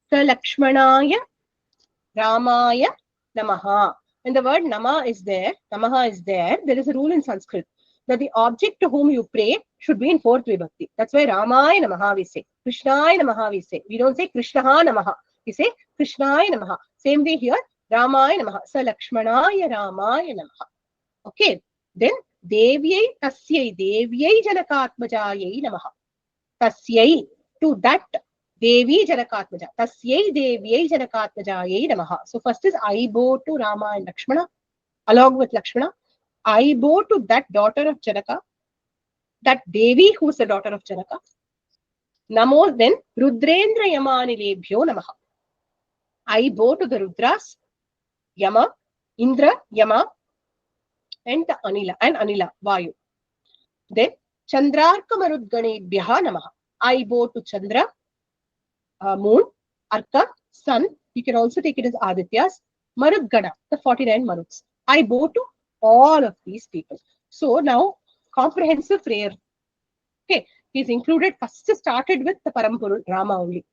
Sa Lakshmanaya Ramaya Namaha. When the word Nama is there, Namaha is there, there is a rule in Sanskrit that the object to whom you pray should be in fourth vibhakti. That's why Ramaya Namaha we say. Krishnaya Namaha we say. We don't say Krishnaha Namaha. We say Krishnaya Namaha. Same way here, Ramaya Namaha. Sa Lakshmanaya Ramaya Namaha. Okay. Then Devyai Tasyai Devyai Janakatmajayai Namaha. Tasyai, to that Devi Janakatmaja. Tasyai Devyai Janakatmajayai Namaha. So first is I bow to Rama and Lakshmana. Along with Lakshmana, I bow to that daughter of Janaka. that Devi, who is the daughter of Janaka. Namo, then Rudrendra Yamanilebhyo Namaha. I bow to the Rudras, Yama, Indra, Yama, and the Anila, Vayu. Then Chandrarka Marudganebhyaha Namaha. I bow to Chandra, Moon, Arka, Sun. You can also take it as Adityas. Marudgana, the 49 Maruds. I bow to all of these people. So now, comprehensive prayer. Okay, he's included. First started with the Parampara Rama only.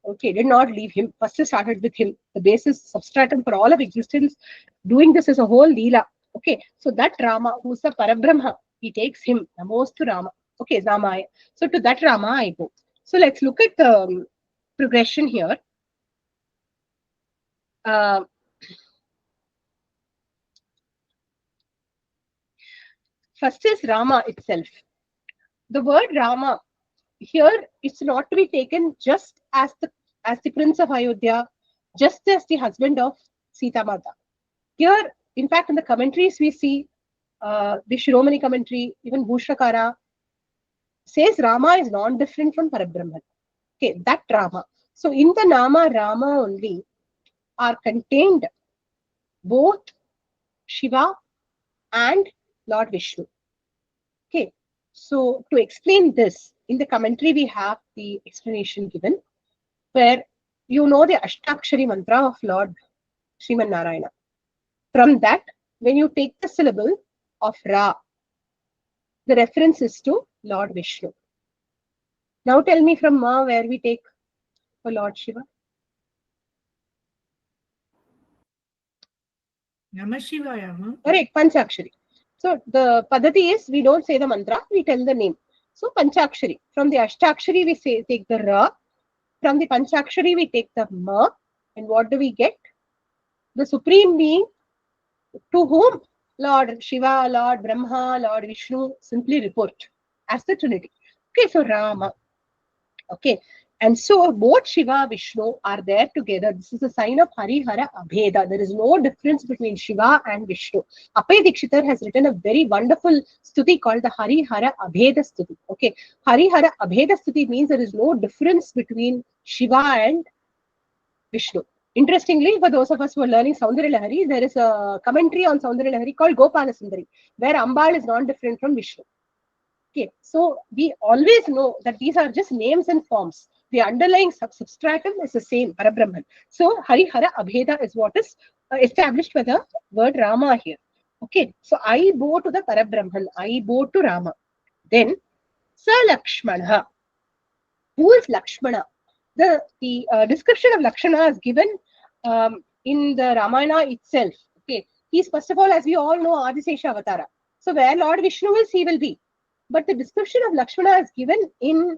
Okay, did not leave him. First started with him. The basis, substratum for all of existence. Doing this as a whole Leela. Okay, so that Rama, who's the Parabrahma, he takes him. Namostu Rama. Okay, Ramaya. So to that Rama I go. So let's look at the progression here. First is Rama itself. The word Rama here is not to be taken just as the prince of Ayodhya, just as the husband of Sita Mata. Here, in fact, in the commentaries we see the Shiromani commentary, even Bhushakara says Rama is not different from Parabrahman. Okay, that Rama. So in the Nama Rama only are contained both Shiva and Lord Vishnu. Okay, so to explain this, in the commentary we have the explanation given, where you know the Ashtakshari mantra of Lord Sriman Narayana. From that, when you take the syllable of Ra, the reference is to Lord Vishnu. Now tell me from Ma where we take for Lord Shiva. Namah Shivaya, ma'am. Correct, Panchakshari. So the Padati is, we don't say the mantra, we tell the name. So Panchakshari. From the Ashtakshari we take the Ra. From the Panchakshari we take the Ma. And what do we get? The Supreme Being, to whom Lord Shiva, Lord Brahma, Lord Vishnu simply report as the Trinity. Okay, so Rama. Okay, and so both Shiva, Vishnu are there together. This is a sign of Harihara Abheda. There is no difference between Shiva and Vishnu. Appay Dikshitar has written a very wonderful stuti called the Harihara Abheda Stuti. Okay, Harihara Abheda Stuti means there is no difference between Shiva and Vishnu. Interestingly, for those of us who are learning Saundarya Lahari, there is a commentary on Saundarya Lahari called Gopala Sundari, where Ambal is not different from Vishnu. Okay, so we always know that these are just names and forms. The underlying substratum is the same, Parabrahman. So Harihara Abheda is what is established by the word Rama here. Okay, so I bow to the Parabrahman, I bow to Rama. Then Sa Lakshmana. Who is Lakshmana? The description of Lakshmana is given in the Ramayana itself. Okay, he's first of all, as we all know, Adisesha Avatara. So where Lord Vishnu is, he will be. But the description of Lakshmana is given in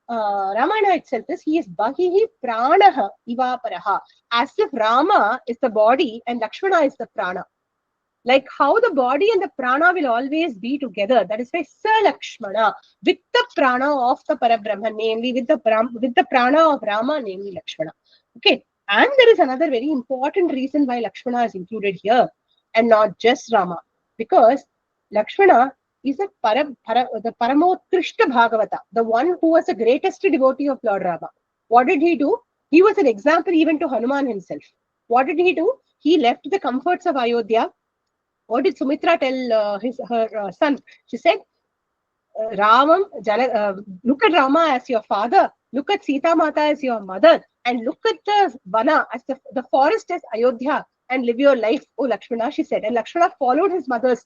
Ramayana itself is he is Bahihi Pranaha Ivaparaha. As if Rama is the body and Lakshmana is the prana. Like how the body and the prana will always be together. That is why Sa Lakshmana, with the prana of the Parabrahman, namely with the prana of Rama, namely Lakshmana. Okay, and there is another very important reason why Lakshmana is included here and not just Rama, because Lakshmana is the Paramotrishta Bhagavata, the one who was the greatest devotee of Lord Rama. What did he do? He was an example even to Hanuman himself. What did he do? He left the comforts of Ayodhya. What did Sumitra tell her son? She said, look at Rama as your father, look at Sita Mata as your mother, and look at the Vana as the forest as Ayodhya, and live your life, O Lakshmana, she said. And Lakshmana followed his mother's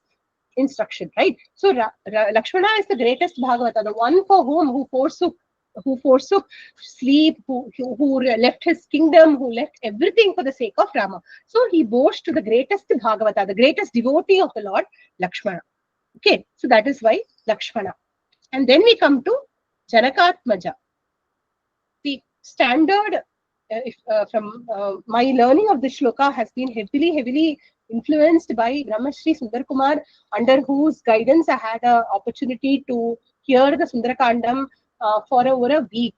instruction, right? So Lakshmana is the greatest Bhagavata, the one for whom who forsook sleep, who left his kingdom, who left everything for the sake of Rama. So he boasts to the greatest Bhagavata, the greatest devotee of the Lord, Lakshmana. Okay, so that is why Lakshmana. And then we come to Janakatmaja. The standard, from my learning of this shloka has been heavily influenced by Brahmashri Sundar Kumar, under whose guidance I had an opportunity to hear the Sundarakandam for over a week.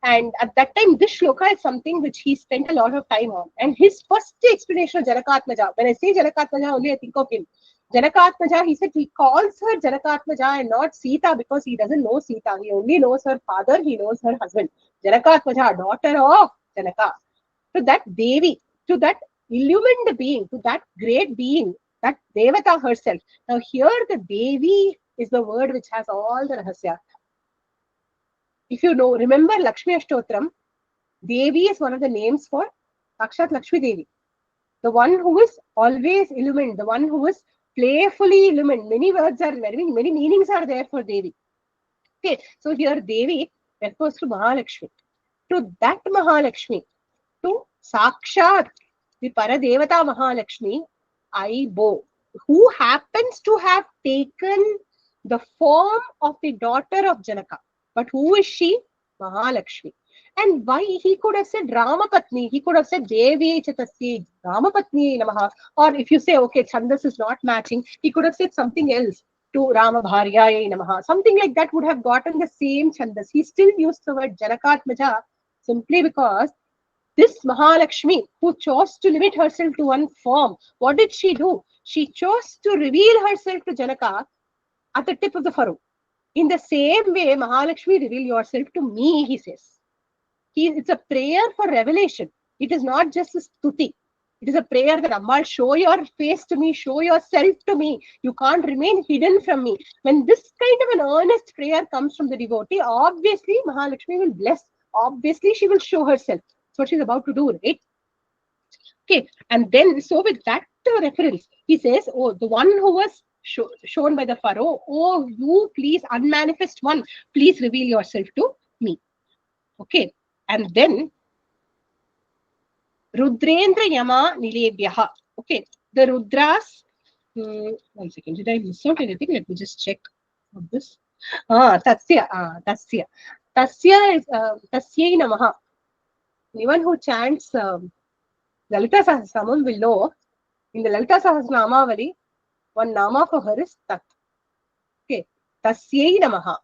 And at that time, this shloka is something which he spent a lot of time on. And his first explanation of Janakatmaja, when I say Janakatmaja, only I think of him. Janakatmaja, he said he calls her Janakatmaja and not Sita because he doesn't know Sita. He only knows her father, he knows her husband. Janakatmaja, daughter of Janaka. To that Devi, to that illumined being, to that great being, that Devata herself. Now here the Devi is the word which has all the rahasya. If you know, remember Lakshmi Ashtotram, Devi is one of the names for Sakshat Lakshmi Devi. The one who is always illumined, the one who is playfully illumined. Many words are there, many meanings are there for Devi. Okay, so here Devi refers to Mahalakshmi. To that Mahalakshmi, to Sakshat, the Paradevata Mahalakshmi, I bow, who happens to have taken the form of the daughter of Janaka. But who is she? Mahalakshmi. And why he could have said Ramapatni, he could have said Devi Chatasya, Ramapatni Namaha. Or if you say, okay, Chandas is not matching, he could have said something else to Rama Bharyaya Namaha. Something like that would have gotten the same Chandas. He still used the word Janakatmaja simply because this Mahalakshmi, who chose to limit herself to one form, what did she do? She chose to reveal herself to Janaka at the tip of the furrow. In the same way, Mahalakshmi, reveal yourself to me, he says. It's a prayer for revelation. It is not just a stuti. It is a prayer that Ammal, show your face to me, show yourself to me. You can't remain hidden from me. When this kind of an earnest prayer comes from the devotee, obviously Mahalakshmi will bless. Obviously, she will show herself. That's what she's about to do, right? Okay, and then, so with that reference, he says, oh, the one who was shown by the Pharaoh, oh, you please, unmanifest one, please reveal yourself to me. Okay, and then, Rudrendra Yama Nilebhyaha. Okay, the Rudras, 1 second, did I miss out anything? Let me just check of this. Tasya. Tasya is Tasyai Namaha. Anyone who chants Lalita Sahasranamam will know, in the Lalita Sahasranamavali, one nama for her is Tat. Okay, Tasyai Namaha.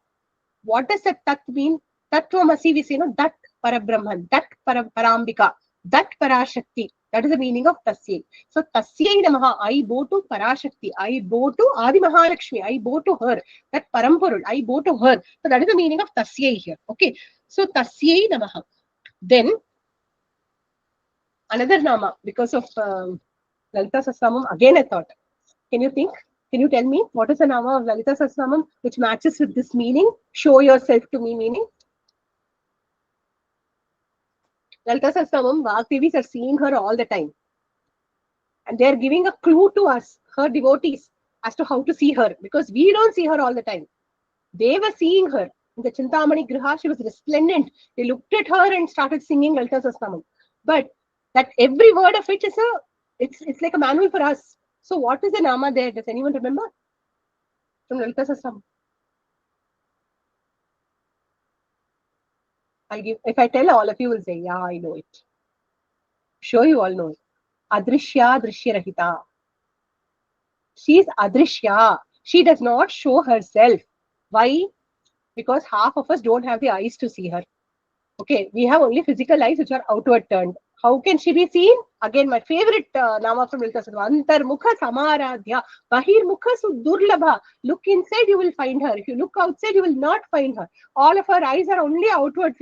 What does that Tat mean? Tattvamasi, we say, no, that Parabrahman, that Parambika, that Parashakti. That is the meaning of Tasyai. So, Tasyai Namaha, I bow to Parashakti, I bow to Adi Mahalakshmi, I bow to her, that Parampurul, I bow to her. So, that is the meaning of Tasyai here. Okay, so Tasyai Namaha. Then, another nama, because of Lalita Sahasranamam, again I thought, can you think? Can you tell me what is the nama of Lalita Sahasranamam which matches with this meaning? Show yourself to me meaning. Lalita Sahasranamam, Vagdevis are seeing her all the time. And they are giving a clue to us, her devotees, as to how to see her. Because we don't see her all the time. They were seeing her. In the Chintamani Griha, she was resplendent. They looked at her and started singing Lalita Sahasranamam. But that every word of it is it's like a manual for us. So what is the nama there? Does anyone remember? From Lalita Sahasranamam. If I tell, all of you will say, yeah, I know it. I'm sure you all know it. Adrishya Drishya Rahita. She is Adrishya. She does not show herself. Why? Because half of us don't have the eyes to see her. Okay, we have only physical eyes which are outward turned. How can she be seen? Again, my favorite nama from Lalita Sahasranamam. Antar Mukha Samaradhya. Bahir Mukha Sudurlabha. Look inside, you will find her. If you look outside, you will not find her. All of our eyes are only outward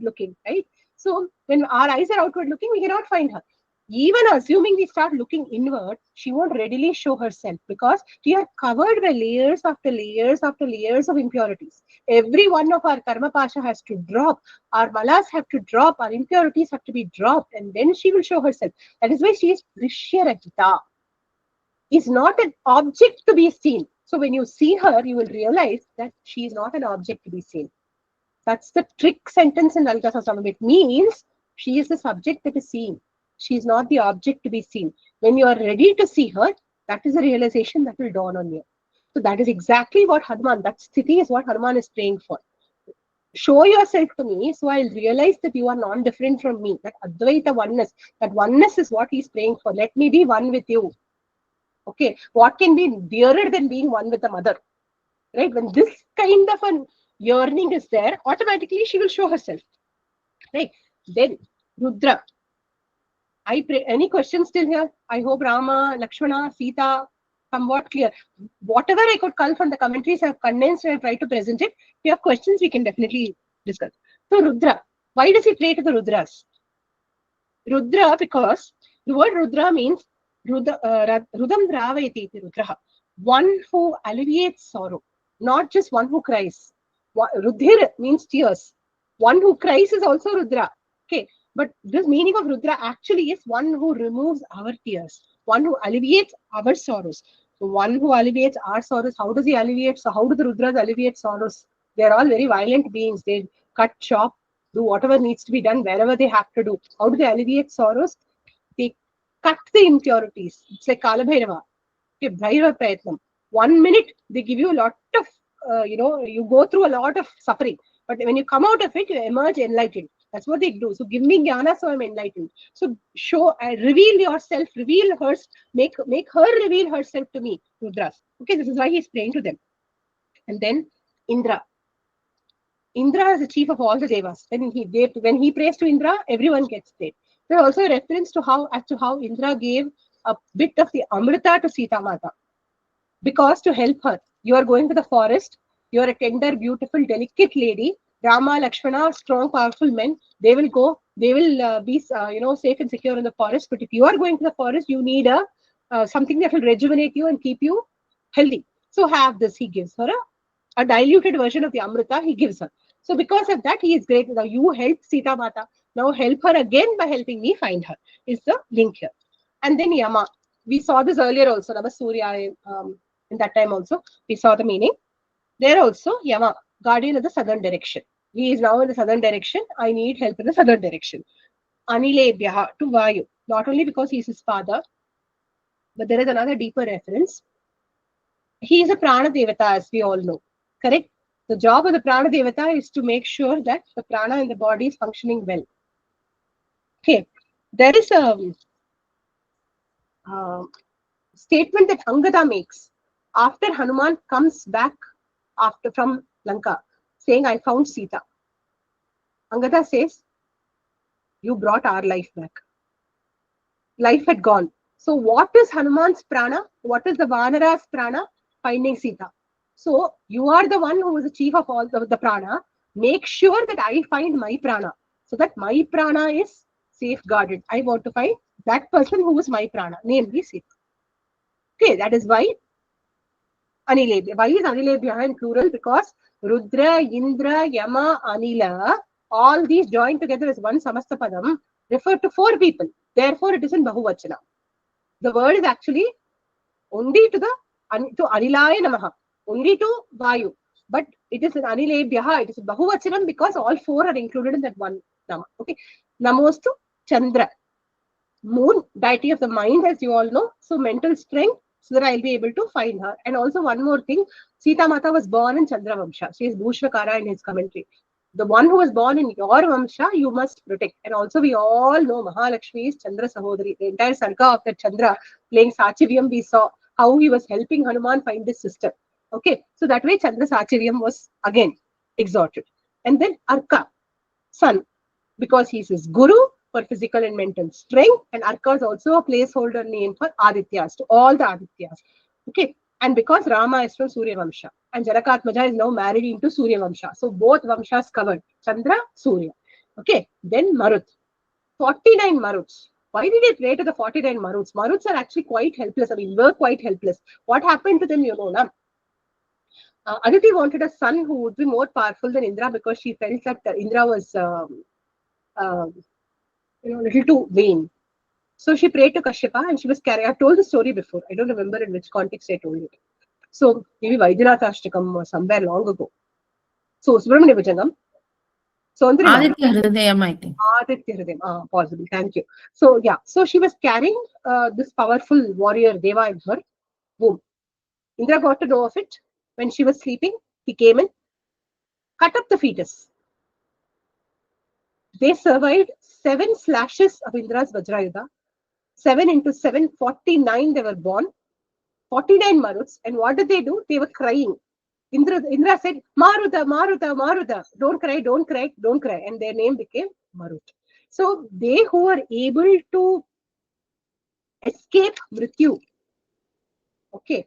looking, right? So, when our eyes are outward looking, we cannot find her. Even assuming we start looking inward, she won't readily show herself because we are covered by layers after layers after layers of impurities. Every one of our karma pasha has to drop. Our malas have to drop. Our impurities have to be dropped. And then she will show herself. That is why she is Drishya Rahita. Is not an object to be seen. So when you see her, you will realize that she is not an object to be seen. That's the trick sentence in Lalita Sahasranamam. It means she is the subject that is seen. She is not the object to be seen. When you are ready to see her, that is a realization that will dawn on you. So that is exactly what Hanuman, that sthiti is what Hanuman is praying for. Show yourself to me so I'll realize that you are non-different from me. That Advaita oneness. That oneness is what he's praying for. Let me be one with you. Okay. What can be dearer than being one with the mother? Right? When this kind of a yearning is there, automatically she will show herself. Right? Then Rudra. I pray. Any questions still here? I hope Rama, Lakshmana, Sita, somewhat clear. Whatever I could cull from the commentaries, I have condensed and tried to present it. If you have questions, we can definitely discuss. So Rudra, why does he pray to the Rudras? Rudra, because the word Rudra means Rudam Dravayati Rudraha, one who alleviates sorrow, not just one who cries. Rudhir means tears. One who cries is also Rudra. Okay, but this meaning of Rudra actually is one who removes our tears, one who alleviates our sorrows. So one who alleviates our sorrows, how does he alleviate? So how do the Rudras alleviate sorrows? They are all very violent beings. They cut, chop, do whatever needs to be done wherever they have to do. How do they alleviate sorrows? They cut the impurities. It's like Kalabhairava. Okay, Bhairava Prayatnam. 1 minute, they give you a lot of, you go through a lot of suffering. But when you come out of it, you emerge enlightened. That's what they do. So give me jnana, so I'm enlightened. So reveal yourself, reveal her, make her reveal herself to me, Rudras. Okay, this is why he's praying to them. And then Indra. Indra is the chief of all the devas. When he prays to Indra, everyone gets prayed. There's also a reference to how Indra gave a bit of the Amrita to Sita Mata. Because to help her, you are going to the forest, you are a tender, beautiful, delicate lady. Rama, Lakshmana, strong, powerful men. They will go. They will be, safe and secure in the forest. But if you are going to the forest, you need something that will rejuvenate you and keep you healthy. So have this. He gives her a diluted version of the Amrita. He gives her. So because of that, he is great. Now you helped Sita Mata. Now help her again by helping me find her. Is the link here. And then Yama. We saw this earlier also. Surya. In that time also, we saw the meaning. There also, Yama, guardian of the southern direction. He is now in the southern direction. I need help in the southern direction. Anilebhyaha, to Vayu. Not only because he is his father, but there is another deeper reference. He is a Prana Devata, as we all know. Correct? The job of the Prana Devata is to make sure that the prana in the body is functioning well. Okay. There is a statement that Angada makes after Hanuman comes back from Lanka, saying, I found Sita. Angada says, you brought our life back. Life had gone. So what is Hanuman's prana? What is the Vanara's prana? Finding Sita. So you are the one who is the chief of all the prana. Make sure that I find my prana, so that my prana is safeguarded. I want to find that person who is my prana, namely Sita. Okay, that is why Anilebhya. Why is Anilebhya in plural? Because Rudra, Indra, Yama, Anila, all these joined together as one Samastapadam refer to 4 people. Therefore, it is in Bahuvachana. The word is actually only to Anilaya Namaha, only to Vayu. But it is in Anilebhya, it is in Bahuvachanam because all 4 are included in that one Nama. Okay. Namostu Chandra. Moon, deity of the mind, as you all know. So mental strength, so that I'll be able to find her. And also one more thing, Sita Mata was born in Chandra Vamsha. She is Bhushvakara in his commentary. The one who was born in your Vamsha, you must protect. And also we all know Mahalakshmi is Chandra Sahodari. The entire Sarga of the Chandra playing Sachivyam, we saw how he was helping Hanuman find his sister. Okay, so that way Chandra Sachivyam was again exalted. And then Arka, sun, because he is his guru for physical and mental strength, and Arka is also a placeholder name for Adityas, to all the Adityas. Okay, and because Rama is from Surya Vamsha, and Janakatmaja is now married into Surya Vamsha. So both Vamshas covered, Chandra, Surya. Okay, then Marut. 49 Maruts. Why did he pray to the 49 Maruts? Maruts are actually quite helpless. I mean, were quite helpless. What happened to them, you know, na? Aditi wanted a son who would be more powerful than Indra because she felt that Indra was little too vain. So she prayed to Kashyapa and she was carrying. I've told the story before. I don't remember in which context I told it. So maybe Vaidyanatashtakam or somewhere long ago. So Subramanya Bhujangam. So Aditya Hridayam, I think. Aditya Hridayam. Possible. Thank you. So yeah. So she was carrying this powerful warrior Deva in her womb. Indra got to know of it when she was sleeping. He came in, cut up the fetus. They survived 7 slashes of Indra's Vajrayuddha. 7 into 7, 49 they were born. 49 Maruts. And what did they do? They were crying. Indra said, Maruta, Maruta, Maruta. Don't cry, don't cry, don't cry. And their name became Marut. So they who were able to escape Mrityu, Okay.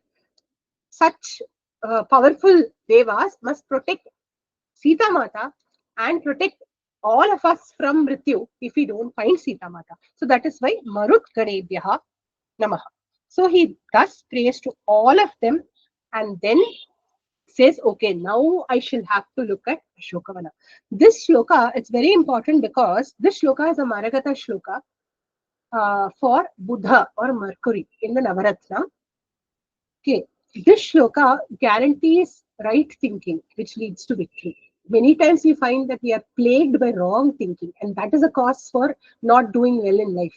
Such powerful devas must protect Sita Mata and protect all of us from Mrityu if we don't find Sita Mata. So that is why Marut Ganebhyaha Namaha. So he thus prays to all of them and then says, okay, now I shall have to look at Ashokavana. This shloka, it's very important because this shloka is a Maragata shloka for Buddha or Mercury in the Navaratna. Okay, this shloka guarantees right thinking, which leads to victory. Many times we find that we are plagued by wrong thinking, and that is a cause for not doing well in life.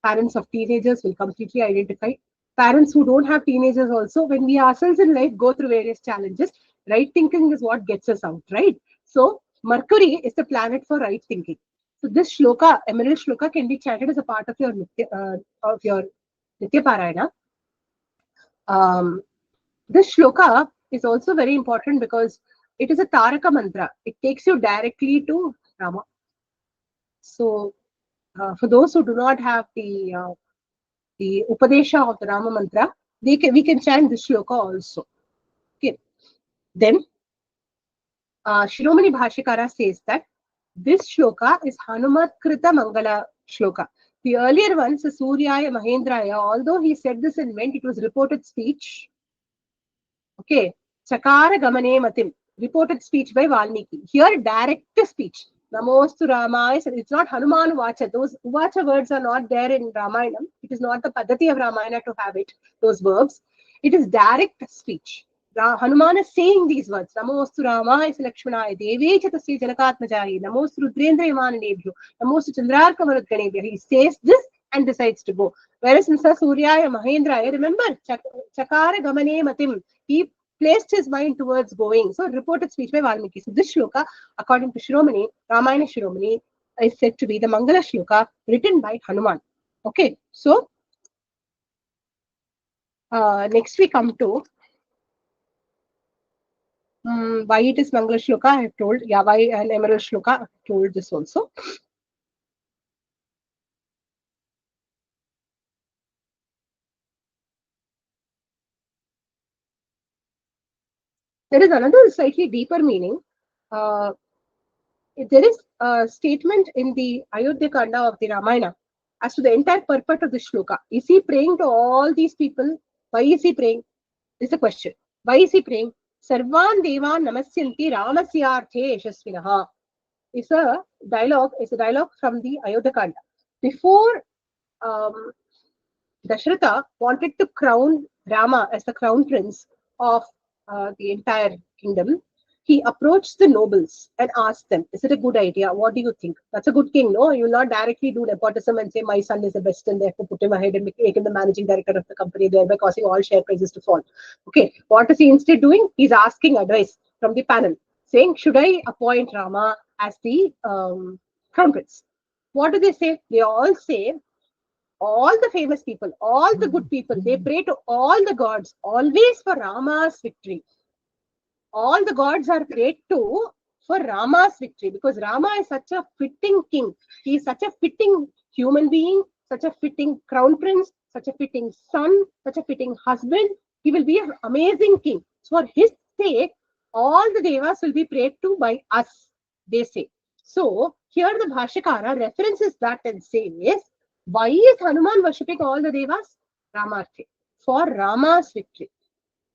Parents of teenagers will completely identify. Parents who don't have teenagers also, when we ourselves in life go through various challenges, right thinking is what gets us out, right? So Mercury is the planet for right thinking. So this shloka, emerald shloka, can be chanted as a part of your Nitya Parayana. This shloka is also very important because it is a Taraka mantra. It takes you directly to Rama. So for those who do not have the Upadesha of the Rama mantra, we can chant this shloka also. Okay. Then Shiromani Bhashikara says that this shloka is Hanumat Krita Mangala shloka. The earlier ones, Suryaya Mahendraya, although he said this and meant it was reported speech. Okay. Chakara Gamane Matim, reported speech by Valmiki. Here, direct speech. Namostu Ramaya. It's not Hanuman Vacha. Those Vacha words are not there in Ramayana. It is not the Padati of Ramayana to have it, those verbs. It is direct speech. Hanuman is saying these words. Namostu Ramaya Lakshmanaya Devi Chatasya Janakatmajayi. Namostu Rudrendra Yamananebhyo. Namostu Chandrarka Marutganebhyo. He says this and decides to go. Whereas Mr. Suryaya Mahendraya, remember, Chakara Gamane Matim. He placed his mind towards going. So reported speech by Valmiki. So this shloka, according to Shiromani, Ramayana Shiromani, is said to be the Mangala shloka written by Hanuman. Okay, so next we come to why it is Mangala shloka. I have told, yeah, why an emerald shloka. I have told this also. There is another slightly deeper meaning. There is a statement in the Ayodhya Kanda of the Ramayana as to the entire purport of the shloka. Is he praying to all these people? Why is he praying? Is the question. Why is he praying? Sarvan Devan Namasyanti Ramasyarthe Yashasvinaha. It's a dialogue from the Ayodhya Kanda. Before Dasharatha wanted to crown Rama as the crown prince of the entire kingdom, he approached the nobles and asked them, is it a good idea? What do you think? That's a good king, no? You will not directly do nepotism and say, my son is the best and therefore put him ahead and make him the managing director of the company, thereby causing all share prices to fall. Okay, what is he instead doing? He's asking advice from the panel, saying, should I appoint Rama as the crown prince? What do they say? They all say, all the famous people, all the good people, they pray to all the gods, always for Rama's victory. All the gods are prayed to for Rama's victory because Rama is such a fitting king. He is such a fitting human being, such a fitting crown prince, such a fitting son, such a fitting husband. He will be an amazing king. So for his sake, all the devas will be prayed to by us, they say. So here the Bhashikara references that and says, why is Hanuman worshipping all the devas? Ramarthe, for Rama's victory.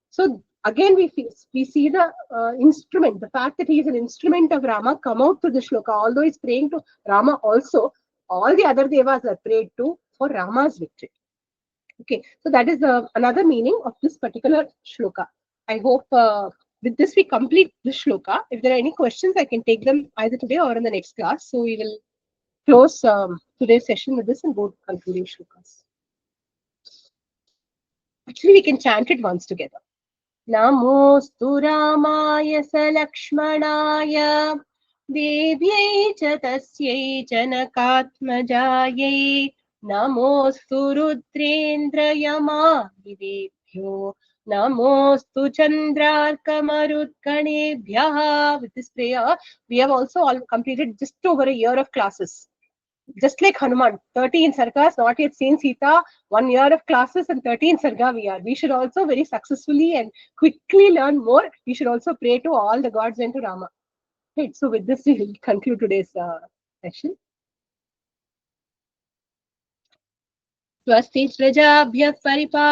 So again, we see the instrument, the fact that he is an instrument of Rama come out to the shloka. Although he's praying to Rama also, all the other devas are prayed to for Rama's victory. Okay, so that is another meaning of this particular shloka. I hope with this we complete this shloka. If there are any questions, I can take them either today or in the next class. So we will close today's session with this and go to concluding shlokas. Actually, we can chant it once together. Namostu Ramaya Salakshmanaya Devyai cha tasyai janakatmajayai Namostu Rudrendra Yamadivebhyo Namostu Chandrarkamarutganebhyaha. With this prayer, we have also all completed just over a year of classes. just like Hanuman, 13 sargas, not yet seen Sita, 1 year of classes and 13 sarga we are. We should also very successfully and quickly learn more. We should also pray to all the gods and to Rama. Right. So with this, we will conclude today's session. Swasti Prajabhyah Paripal